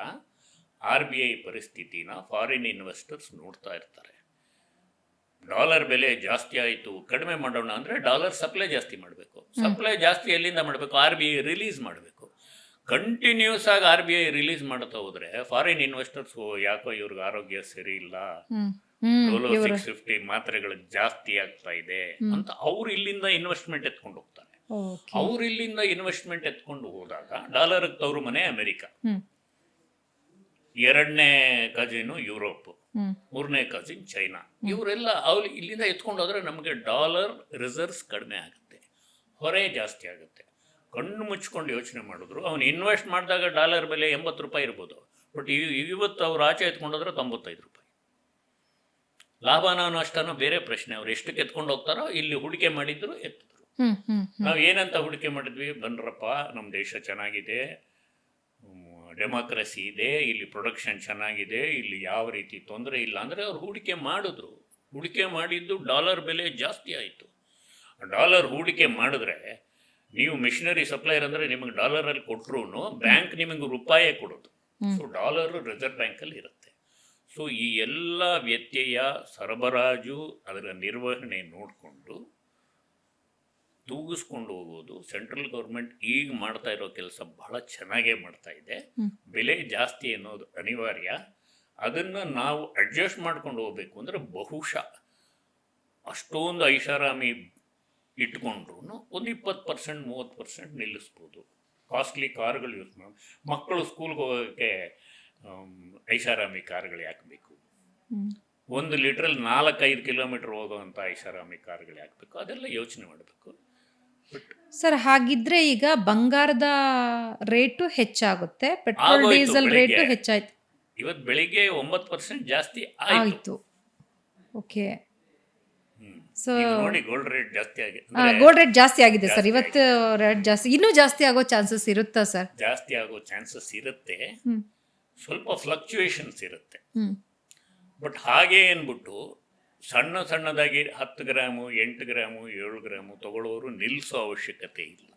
RBI ಪರಿಸ್ಥಿತಿನ ಫಾರಿನ್ ಇನ್ವೆಸ್ಟರ್ಸ್ ನೋಡ್ತಾ ಇರ್ತಾರೆ. ಡಾಲರ್ ಬೆಲೆ ಜಾಸ್ತಿ ಆಯಿತು, ಕಡಿಮೆ ಮಾಡೋಣ ಅಂದರೆ ಡಾಲರ್ ಸಪ್ಲೈ ಜಾಸ್ತಿ ಮಾಡಬೇಕು. ಸಪ್ಲೈ ಜಾಸ್ತಿ ಎಲ್ಲಿಂದ ಮಾಡಬೇಕು? RBI ರಿಲೀಸ್ ಮಾಡಬೇಕು. ಕಂಟಿನ್ಯೂಸ್ ಆಗಿ RBI ರಿಲೀಸ್ ಮಾಡ್ತಾ ಹೋದರೆ ಫಾರಿನ್ ಇನ್ವೆಸ್ಟರ್ಸ್ ಯಾಕೋ ಇವ್ರಿಗೆ ಆರೋಗ್ಯ ಸರಿ ಇಲ್ಲ, ಡೋಲೋ 650 ಮಾತ್ರೆಗಳು ಜಾಸ್ತಿ ಆಗ್ತಾ ಇದೆ ಅಂತ ಅವ್ರು ಇಲ್ಲಿಂದ ಇನ್ವೆಸ್ಟ್ಮೆಂಟ್ ಎತ್ಕೊಂಡು ಹೋಗ್ತಾರೆ. ಅವ್ರು ಇಲ್ಲಿಂದ ಇನ್ವೆಸ್ಟ್ಮೆಂಟ್ ಎತ್ಕೊಂಡು ಹೋದಾಗ ಡಾಲರ್ ತವರು ಮನೆ ಅಮೆರಿಕ, 2ನೇ ಕಜಿನು ಯುರೋಪ್, 3ನೇ ಕಜಿನ್ ಚೈನಾ. ಇವರೆಲ್ಲ ಅವ್ರು ಇಲ್ಲಿಂದ ಎತ್ಕೊಂಡು ಹೋದ್ರೆ ನಮಗೆ ಡಾಲರ್ ರಿಸರ್ವ್ಸ್ ಕಡಿಮೆ ಆಗುತ್ತೆ, ಹೊರೆ ಜಾಸ್ತಿ ಆಗುತ್ತೆ. ಕಣ್ಣು ಮುಚ್ಕೊಂಡು ಯೋಚನೆ ಮಾಡಿದ್ರು ಅವನು ಇನ್ವೆಸ್ಟ್ ಮಾಡಿದಾಗ ಡಾಲರ್ ಬೆಲೆ 80 ರೂಪಾಯಿ ಇರ್ಬೋದು. ಬಟ್ ಇವತ್ತು ಅವ್ರು ಆಚೆ ಎತ್ಕೊಂಡೋದ್ರೆ 95 ರೂಪಾಯಿ. ಲಾಭನೋ ನಷ್ಟನೋ ಬೇರೆ ಪ್ರಶ್ನೆ. ಅವ್ರು ಎಷ್ಟಕ್ಕೆ ಎತ್ಕೊಂಡು ಹೋಗ್ತಾರೋ ಇಲ್ಲಿ ಹೂಡಿಕೆ ಮಾಡಿದ್ರು ಎತ್ತಿದ್ರು. ನಾವು ಏನಂತ ಹೂಡಿಕೆ ಮಾಡಿದ್ವಿ? ಬನ್ರಪ್ಪ, ನಮ್ಮ ದೇಶ ಚೆನ್ನಾಗಿದೆ, ಡೆಮಾಕ್ರಸಿ ಇದೆ, ಇಲ್ಲಿ ಪ್ರೊಡಕ್ಷನ್ ಚೆನ್ನಾಗಿದೆ, ಇಲ್ಲಿ ಯಾವ ರೀತಿ ತೊಂದರೆ ಇಲ್ಲ ಅಂದರೆ ಅವ್ರು ಹೂಡಿಕೆ ಮಾಡಿದ್ರು. ಹೂಡಿಕೆ ಮಾಡಿದ್ದು ಡಾಲರ್ ಬೆಲೆ ಜಾಸ್ತಿ ಆಯಿತು. ಡಾಲರ್ ಹೂಡಿಕೆ ಮಾಡಿದ್ರೆ ನೀವು ಮಿಷನರಿ ಸಪ್ಲೈಯರ್ ಅಂದರೆ ನಿಮಗೆ ಡಾಲರಲ್ಲಿ ಕೊಟ್ಟರು ಬ್ಯಾಂಕ್ ನಿಮಗೆ ರೂಪಾಯೇ ಕೊಡೋದು. ಸೊ ಡಾಲರು ರಿಸರ್ವ್ ಬ್ಯಾಂಕಲ್ಲಿ ಇರುತ್ತೆ. ಸೊ ಈ ಎಲ್ಲ ವ್ಯತ್ಯಯ, ಸರಬರಾಜು, ಅದರ ನಿರ್ವಹಣೆ ನೋಡಿಕೊಂಡು ತೂಗಿಸ್ಕೊಂಡು ಹೋಗೋದು ಸೆಂಟ್ರಲ್ ಗೌರ್ಮೆಂಟ್ ಈಗ ಮಾಡ್ತಾ ಇರೋ ಕೆಲಸ ಬಹಳ ಚೆನ್ನಾಗೇ ಮಾಡ್ತಾ ಇದೆ. ಬೆಲೆ ಜಾಸ್ತಿ ಅನ್ನೋದು ಅನಿವಾರ್ಯ. ಅದನ್ನು ನಾವು ಅಡ್ಜಸ್ಟ್ ಮಾಡ್ಕೊಂಡು ಹೋಗ್ಬೇಕು ಅಂದರೆ ಬಹುಶಃ ಅಷ್ಟೊಂದು ಐಷಾರಾಮಿ ಇಟ್ಕೊಂಡ್ರು ಒಂದು 20% 30% ನಿಲ್ಲಿಸ್ಬೋದು. ಕಾಸ್ಟ್ಲಿ ಕಾರ್ಗಳು ಯೂಸ್ ಮಾಡಿ ಮಕ್ಕಳು ಸ್ಕೂಲ್ಗೆ ಹೋಗೋಕ್ಕೆ ಐಷಾರಾಮಿ ಕಾರ್ಗಳು ಯಾಕೆ ಬೇಕು? 1 ಲೀಟ್ರಲ್ಲಿ 4-5 ಕಿಲೋಮೀಟರ್ ಹೋಗೋವಂಥ ಐಷಾರಾಮಿ ಕಾರ್ಗಳು ಯಾಕೆ ಬೇಕು? ಅದೆಲ್ಲ ಯೋಚನೆ ಮಾಡಬೇಕು. ಸರ್, ಹಾಗಿದ್ರೆ ಈಗ ಬಂಗಾರದ ರೇಟು ಹೆಚ್ಚಾಗುತ್ತೆ, ಪೆಟ್ರೋಲ್ ಡೀಸೆಲ್ ರೇಟು ಹೆಚ್ಚಾಯ್ತು. ಇವತ್ತು ಬೆಳಿಗ್ಗೆ 9% ಜಾಸ್ತಿ ಆಯಿತು. ಓಕೆ. ಸೊ ನೋಡಿ, ಗೋಲ್ಡ್ ರೇಟ್ ಜಾಸ್ತಿ ಆಗಿದೆ. ಗೋಲ್ಡ್ ರೇಟ್ ಜಾಸ್ತಿ ಆಗಿದೆ ಸರ್. ಇವತ್ತು ರೇಟ್ ಜಾಸ್ತಿ, ಇನ್ನೂ ಜಾಸ್ತಿ ಆಗೋ ಚಾನ್ಸಸ್ ಇರುತ್ತಾ ಸರ್? ಜಾಸ್ತಿ ಆಗೋ ಚಾನ್ಸಸ್ ಇರುತ್ತೆ, ಸ್ವಲ್ಪ ಫ್ಲಕ್ಚುಯೇಷನ್ಸ್ ಇರುತ್ತೆ. ಬಟ್ ಹಾಗೆ ಅಂದ್ಬಿಟ್ಟು ಸಣ್ಣದಾಗಿ 10 ಗ್ರಾಮು 8 ಗ್ರಾಮು 7 ಗ್ರಾಮು ತಗೊಳ್ಳೋರು ನಿಲ್ಲಿಸೋ ಅವಶ್ಯಕತೆ ಇಲ್ಲ.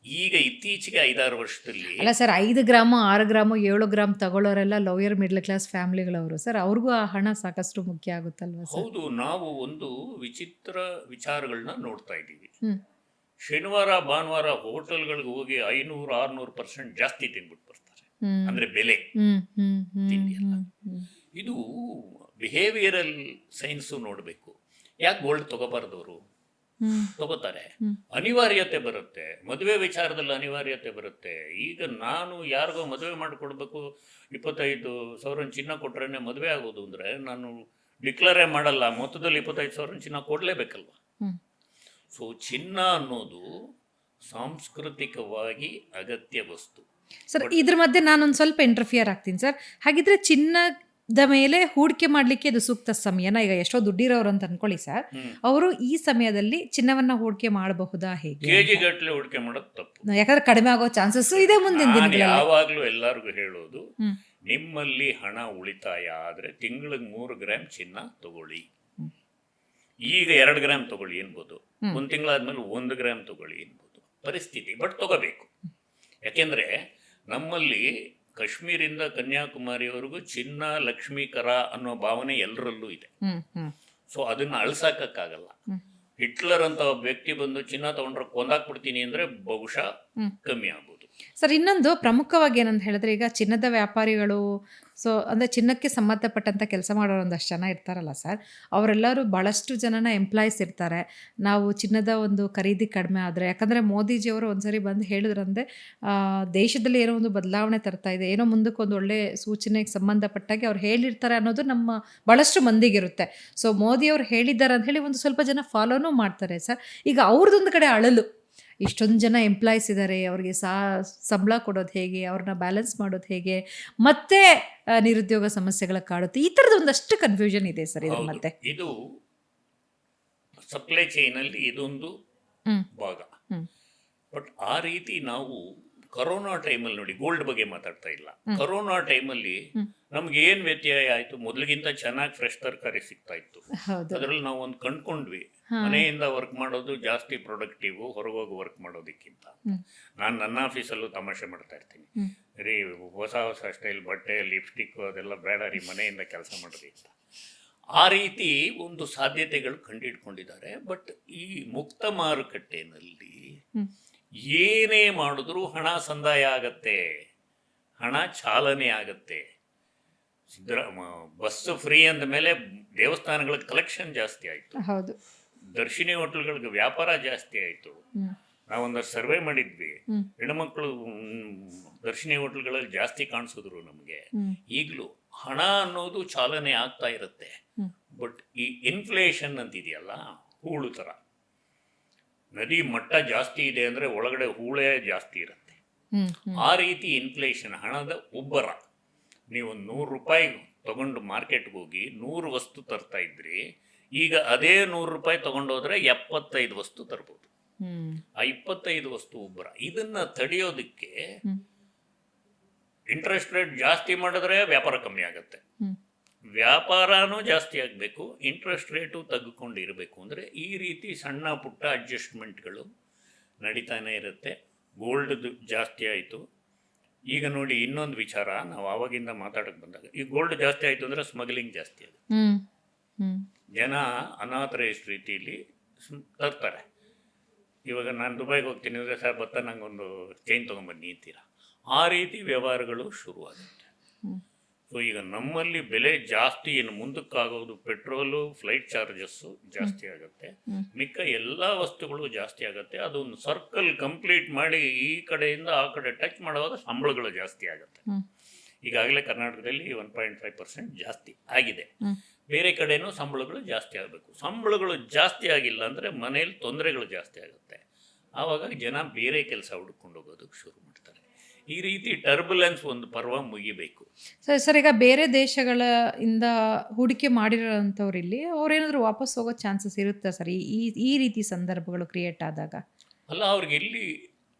ಈಗ ಇತ್ತೀಚೆಗೆ 5-6 ವರ್ಷದಲ್ಲಿ ಅಲ್ಲ ಸರ್, 5 ಗ್ರಾಮು 6 ಗ್ರಾಮು 7 ಗ್ರಾಮ್ ತಗೊಳ್ಳೋರೆಲ್ಲ ಲೋಯರ್ ಮಿಡ್ಲ್ ಕ್ಲಾಸ್ ಫ್ಯಾಮಿಲಿಗಳವರು ಸರ್. ಅವ್ರಿಗೂ ಆ ಹಣ ಸಾಕಷ್ಟು ಮುಖ್ಯ ಆಗುತ್ತಲ್ವಾ ಸರ್? ಹೌದು, ನಾವು ಒಂದು ವಿಚಿತ್ರ ವಿಚಾರಗಳನ್ನ ನೋಡ್ತಾ ಇದ್ದೀವಿ. ಹ್ಮ್ ಶನಿವಾರ ಭಾನುವಾರ ಹೋಟೆಲ್ಗಳಿಗೆ ಹೋಗಿ 500-600% ಜಾಸ್ತಿ ತಿನ್ಬಿಟ್ಟು ಬರ್ತಾರೆ. ಹ್ಮ್ ಅಂದ್ರೆ ಬೆಲೆ ಹ್ಮ್ ಹ್ಮ್ ಹ್ಮ್ ತಿಂಡಿ ಅಲ್ಲ. ಹ್ಮ್ ಹ್ಮ್ ಇದು ಬಿಹೇವಿಯರಲ್ ಸೈನ್ಸು ನೋಡಬೇಕು. ಯಾಕೆ ಗೋಲ್ಡ್ ತಗೋಬಾರ್ದವರು? ಹ್ಮ್ ತಗೋತಾರೆ. ಹ್ಮ್. ಅನಿವಾರ್ಯತೆ ಬರುತ್ತೆ, ಮದುವೆ ವಿಚಾರದಲ್ಲಿ ಅನಿವಾರ್ಯತೆ ಬರುತ್ತೆ. ಈಗ ನಾನು ಯಾರಿಗೋ ಮದುವೆ ಮಾಡಿಕೊಡ್ಬೇಕು, 25,000 ಚಿನ್ನ ಕೊಟ್ರೇನೆ ಮದುವೆ ಆಗೋದು ಅಂದರೆ ನಾನು ಡಿಕ್ಲೇರೇ ಮಾಡಲ್ಲ, ಮೊತ್ತದಲ್ಲಿ 25,000 ಚಿನ್ನ ಕೊಡಲೇಬೇಕಲ್ವ. ಹ್ಮ್. ಸೊ ಚಿನ್ನ ಅನ್ನೋದು ಸಾಂಸ್ಕೃತಿಕವಾಗಿ ಅಗತ್ಯ ವಸ್ತು. ಸರ್, ಇದ್ರ ಮಧ್ಯೆ ನಾನೊಂದು ಸ್ವಲ್ಪ ಇಂಟರ್ಫಿಯರ್ ಆಗ್ತೀನಿ ಸರ್. ಹಾಗಿದ್ರೆ ಚಿನ್ನದ ಮೇಲೆ ಹೂಡಿಕೆ ಮಾಡಲಿಕ್ಕೆ ಇದು ಸೂಕ್ತ ಸಮಯನ? ಈಗ ಎಷ್ಟೋ ದುಡ್ಡಿರೋರು ಅಂತ ಅನ್ಕೊಳ್ಳಿ ಸರ್, ಅವರು ಈ ಸಮಯದಲ್ಲಿ ಚಿನ್ನವನ್ನ ಹೂಡಿಕೆ ಮಾಡಬಹುದಾ ಹೇಗೆ? ಕೆಜಿ ಗಟ್ಟಲೆ ಹೂಡಿಕೆ ಮಾಡೋದು ತಪ್ಪು. ಯಾಕಂದ್ರೆ ಕಡಿಮೆ ಆಗೋ ಚಾನ್ಸಸ್ ಇದೆ ಮುಂದಿನ ನಾನು ದಿನಗಳಲ್ಲಿ. ಯಾವಾಗಲೂ ಎಲ್ಲರಿಗೂ ಹೇಳೋದು, ಹ್ಮ್. ನಿಮ್ಮಲ್ಲಿ ಹಣ ಉಳಿತಾಯ ಆದರೆ ತಿಂಗಳಿಗೆ 3 ಗ್ರಾಮ್ ಚಿನ್ನ ತಗೊಳ್ಳಿ. ಈಗ 2 ಗ್ರಾಮ್ ತಗೊಳ್ಳಿ ಎನ್ಬೋದು, ಒಂದು ತಿಂಗಳಾದ್ಮೇಲೆ 1 ಗ್ರಾಮ್ ತಗೊಳ್ಳಿ ಎನ್ಬೋದು ಪರಿಸ್ಥಿತಿ. ಬಟ್ ತಗೋಬೇಕು. ಯಾಕೆಂದ್ರೆ ನಮ್ಮಲ್ಲಿ ಕಾಶ್ಮೀರಿಂದ ಕನ್ಯಾಕುಮಾರಿವರೆಗೂ ಚಿನ್ನ ಲಕ್ಷ್ಮೀಕರ ಅನ್ನೋ ಭಾವನೆ ಎಲ್ಲರಲ್ಲೂ ಇದೆ. ಹ್ಮ್ ಹ್ಮ್ ಸೊ ಅದನ್ನ ಅಳ್ಸಕ್ಕಾಗಲ್ಲ. ಹಿಟ್ಲರ್ ಅಂತ ಒಬ್ಬ ವ್ಯಕ್ತಿ ಬಂದು ಚಿನ್ನ ತಗೊಂಡ್ರೆ ಕೊಂದಾಕ್ಬಿಡ್ತೀನಿ ಅಂದ್ರೆ ಬಹುಶಃ ಕಮ್ಮಿ ಆಗ್ಬೋದು. ಸರ್, ಇನ್ನೊಂದು ಪ್ರಮುಖವಾಗಿ ಏನಂತ ಹೇಳಿದ್ರೆ, ಈಗ ಚಿನ್ನದ ವ್ಯಾಪಾರಿಗಳು, ಸೊ ಅಂದರೆ ಚಿನ್ನಕ್ಕೆ ಸಂಬಂಧಪಟ್ಟಂಥ ಕೆಲಸ ಮಾಡೋರು ಒಂದಷ್ಟು ಜನ ಇರ್ತಾರಲ್ಲ ಸರ್, ಅವರೆಲ್ಲರೂ ಭಾಳಷ್ಟು ಜನನ ಎಂಪ್ಲಾಯೀಸ್ ಇರ್ತಾರೆ. ನಾವು ಚಿನ್ನದ ಒಂದು ಖರೀದಿ ಕಡಿಮೆ ಆದರೆ, ಯಾಕಂದರೆ ಮೋದಿಜಿಯವರು ಒಂದ್ಸರಿ ಬಂದು ಹೇಳಿದ್ರಂದರೆ ದೇಶದಲ್ಲಿ ಏನೋ ಒಂದು ಬದಲಾವಣೆ ತರ್ತಾ ಇದೆ, ಏನೋ ಮುಂದಕ್ಕೆ ಒಂದು ಒಳ್ಳೆ ಸೂಚನೆಗೆ ಸಂಬಂಧಪಟ್ಟಾಗೆ ಅವ್ರು ಹೇಳಿರ್ತಾರೆ ಅನ್ನೋದು ನಮ್ಮ ಭಾಳಷ್ಟು ಮಂದಿಗಿರುತ್ತೆ. ಸೊ ಮೋದಿಯವರು ಹೇಳಿದ್ದಾರೆ ಅಂತ ಹೇಳಿ ಒಂದು ಸ್ವಲ್ಪ ಜನ ಫಾಲೋನೂ ಮಾಡ್ತಾರೆ ಸರ್. ಈಗ ಅವ್ರದ್ದೊಂದು ಕಡೆ ಅಳಲು, ಇಷ್ಟೊಂದು ಜನ ಎಂಪ್ಲಾಯೀಸ್ ಇದ್ದಾರೆ, ಅವ್ರಿಗೆ ಸಂಬಳ ಕೊಡೋದು ಹೇಗೆ, ಅವ್ರನ್ನ ಬ್ಯಾಲೆನ್ಸ್ ಮಾಡೋದು ಹೇಗೆ, ಮತ್ತೆ ನಿರುದ್ಯೋಗ ಸಮಸ್ಯೆಗಳ ಕಾಡುತ್ತೆ. ಈ ಥರದ್ದು ಒಂದಷ್ಟು ಕನ್ಫ್ಯೂಷನ್ ಇದೆ ಸರ್ ಇದ್ರ ಮತ್ತೆ. ಇದು ಸಪ್ಲೈ ಚೈನ್ ಅಲ್ಲಿ ಇದೊಂದು ಭಾಗ. ಬಟ್ ಆ ರೀತಿ ನಾವು ಕರೋನಾ ಟೈಮಲ್ಲಿ ನೋಡಿ, ಗೋಲ್ಡ್ ಬಗ್ಗೆ ಮಾತಾಡ್ತಾ ಇಲ್ಲ, ಕರೋನಾ ಟೈಮಲ್ಲಿ ನಮ್ಗೆ ಏನ್ ವ್ಯತ್ಯಯ ಆಯ್ತು? ಮೊದಲಿಗಿಂತ ಚೆನ್ನಾಗಿ ಫ್ರೆಶ್ ತರಕಾರಿ ಸಿಗ್ತಾ ಇತ್ತು. ಅದರಲ್ಲಿ ನಾವು ಒಂದು ಕಂಡ್ಕೊಂಡ್ವಿ, ಮನೆಯಿಂದ ವರ್ಕ್ ಮಾಡೋದು ಜಾಸ್ತಿ ಪ್ರೊಡಕ್ಟಿವ್ ಹೊರಗೋಗಿ ವರ್ಕ್ ಮಾಡೋದಕ್ಕಿಂತ. ನಾನು ನನ್ನ ಆಫೀಸಲ್ಲೂ ತಮಾಷೆ ಮಾಡ್ತಾ ಇರ್ತೀನಿ, ರೀ ಹೊಸ ಹೊಸ ಸ್ಟೈಲ್ ಬಟ್ಟೆ ಲಿಪ್ಸ್ಟಿಕ್ ಅದೆಲ್ಲ ಬೇಡ ರೀ, ಮನೆಯಿಂದ ಕೆಲಸ ಮಾಡ್ರಿ ಅಂತ. ಆ ರೀತಿ ಒಂದು ಸಾಧ್ಯತೆಗಳು ಕಂಡಿಡ್ಕೊಂಡಿದ್ದಾರೆ. ಬಟ್ ಈ ಮುಕ್ತ ಮಾರುಕಟ್ಟೆನಲ್ಲಿ ಏನೇ ಮಾಡಿದ್ರೂ ಹಣ ಸಂದಾಯ ಆಗತ್ತೆ, ಹಣ ಚಾಲನೆ ಆಗತ್ತೆ. ಬಸ್ ಫ್ರೀ ಅಂದ ಮೇಲೆ ದೇವಸ್ಥಾನಗಳ ಕಲೆಕ್ಷನ್ ಜಾಸ್ತಿ ಆಯ್ತು, ಹೌದು, ದರ್ಶಿನಿ ಹೋಟೆಲ್ಗಳಿಗೆ ವ್ಯಾಪಾರ ಜಾಸ್ತಿ ಆಯ್ತು. ನಾವೊಂದಷ್ಟು ಸರ್ವೆ ಮಾಡಿದ್ವಿ, ಹೆಣ್ಮಕ್ಳು ದರ್ಶಿನಿ ಹೋಟೆಲ್ಗಳಲ್ಲಿ ಜಾಸ್ತಿ ಕಾಣಿಸಿದ್ರು ನಮಗೆ. ಈಗಲೂ ಹಣ ಅನ್ನೋದು ಚಾಲನೆ ಆಗ್ತಾ ಇರುತ್ತೆ. ಬಟ್ ಈ ಇನ್ಫ್ಲೇಷನ್ ಅಂತಿದೆಯಲ್ಲ, ಹೂಳು ಥರ, ನದಿ ಮಟ್ಟ ಜಾಸ್ತಿ ಇದೆ ಅಂದರೆ ಒಳಗಡೆ ಹೂಳೇ ಜಾಸ್ತಿ ಇರುತ್ತೆ. ಆ ರೀತಿ ಇನ್ಫ್ಲೇಷನ್, ಹಣದ ಉಬ್ಬರ. ನೀವು 100 ರೂಪಾಯಿ ತಗೊಂಡು ಮಾರ್ಕೆಟ್ಗೆ ಹೋಗಿ 100 ವಸ್ತು ತರ್ತಾ ಇದ್ರಿ, ಈಗ ಅದೇ 100 ರೂಪಾಯಿ ತಗೊಂಡೋದ್ರೆ 75 ವಸ್ತು ತರ್ಬೋದು. ಆ 25 ವಸ್ತು ಉಬ್ಬರ. ಇದನ್ನ ತಡೆಯೋದಕ್ಕೆ ಇಂಟ್ರೆಸ್ಟ್ ರೇಟ್ ಜಾಸ್ತಿ ಮಾಡಿದ್ರೆ ವ್ಯಾಪಾರ ಕಮ್ಮಿ ಆಗುತ್ತೆ, ವ್ಯಾಪಾರನೂ ಜಾಸ್ತಿ ಆಗಬೇಕು, ಇಂಟ್ರೆಸ್ಟ್ ರೇಟು ತೆಗೆದುಕೊಂಡಿರಬೇಕು. ಅಂದರೆ ಈ ರೀತಿ ಸಣ್ಣ ಪುಟ್ಟ ಅಡ್ಜಸ್ಟ್ಮೆಂಟ್ಗಳು ನಡೀತಾನೆ ಇರುತ್ತೆ. ಗೋಲ್ಡ್ದು ಜಾಸ್ತಿ ಆಯಿತು. ಈಗ ನೋಡಿ ಇನ್ನೊಂದು ವಿಚಾರ, ನಾವು ಆವಾಗಿಂದ ಮಾತಾಡಕ್ಕೆ ಬಂದಾಗ, ಈ ಗೋಲ್ಡ್ ಜಾಸ್ತಿ ಆಯಿತು ಅಂದರೆ ಸ್ಮಗ್ಲಿಂಗ್ ಜಾಸ್ತಿ ಆಗುತ್ತೆ. ಜನ ಅನಾಥರೈಸ್ ರೀತಿಯಲ್ಲಿ ತರ್ತಾರೆ. ಇವಾಗ ನಾನು ದುಬೈಗೆ ಹೋಗ್ತೀನಿ ಅಂದರೆ, ಸರ್ ಬತ್ತ ನಂಗೊಂದು ಚೈನ್ ತೊಗೊಂಬನ್ನಿ ಅಂತೀರಾ. ಆ ರೀತಿ ವ್ಯವಹಾರಗಳು ಶುರುವಾಗುತ್ತೆ. ಸೊ ಈಗ ನಮ್ಮಲ್ಲಿ ಬೆಲೆ ಜಾಸ್ತಿ, ಇನ್ನು ಮುಂದಕ್ಕಾಗೋದು ಪೆಟ್ರೋಲು, ಫ್ಲೈಟ್ ಚಾರ್ಜಸ್ಸು ಜಾಸ್ತಿ ಆಗುತ್ತೆ, ಮಿಕ್ಕ ಎಲ್ಲ ವಸ್ತುಗಳು ಜಾಸ್ತಿ ಆಗುತ್ತೆ. ಅದೊಂದು ಸರ್ಕಲ್ ಕಂಪ್ಲೀಟ್ ಮಾಡಿ ಈ ಕಡೆಯಿಂದ ಆ ಕಡೆ ಟಚ್ ಮಾಡುವಾಗ ಸಂಬಳಗಳು ಜಾಸ್ತಿ ಆಗುತ್ತೆ. ಈಗಾಗಲೇ ಕರ್ನಾಟಕದಲ್ಲಿ 1.5% ಜಾಸ್ತಿ ಆಗಿದೆ. ಬೇರೆ ಕಡೆನೂ ಸಂಬಳಗಳು ಜಾಸ್ತಿ ಆಗಬೇಕು. ಸಂಬಳಗಳು ಜಾಸ್ತಿ ಆಗಿಲ್ಲ ಅಂದರೆ ಮನೇಲಿ ತೊಂದರೆಗಳು ಜಾಸ್ತಿ ಆಗುತ್ತೆ. ಆವಾಗ ಜನ ಬೇರೆ ಕೆಲಸ ಹುಡ್ಕೊಂಡು ಹೋಗೋದಕ್ಕೆ ಶುರು ಮಾಡ್ತಾರೆ. ಈ ರೀತಿ ಟರ್ಬುಲೆನ್ಸ್ ಒಂದು ಪರ್ವ ಮುಗಿಬೇಕು. ಸರ್, ಈಗ ಬೇರೆ ದೇಶಗಳ ಇಂದ ಹೂಡಿಕೆ ಮಾಡಿರೋಂಥವ್ರು ಇಲ್ಲಿ ಅವ್ರೇನಾದರೂ ವಾಪಸ್ ಹೋಗೋ ಚಾನ್ಸಸ್ ಇರುತ್ತೆ ಸರ್ ಈ ರೀತಿ ಸಂದರ್ಭಗಳು ಕ್ರಿಯೇಟ್ ಆದಾಗ? ಅಲ್ಲ, ಅವ್ರಿಗೆ ಎಲ್ಲಿ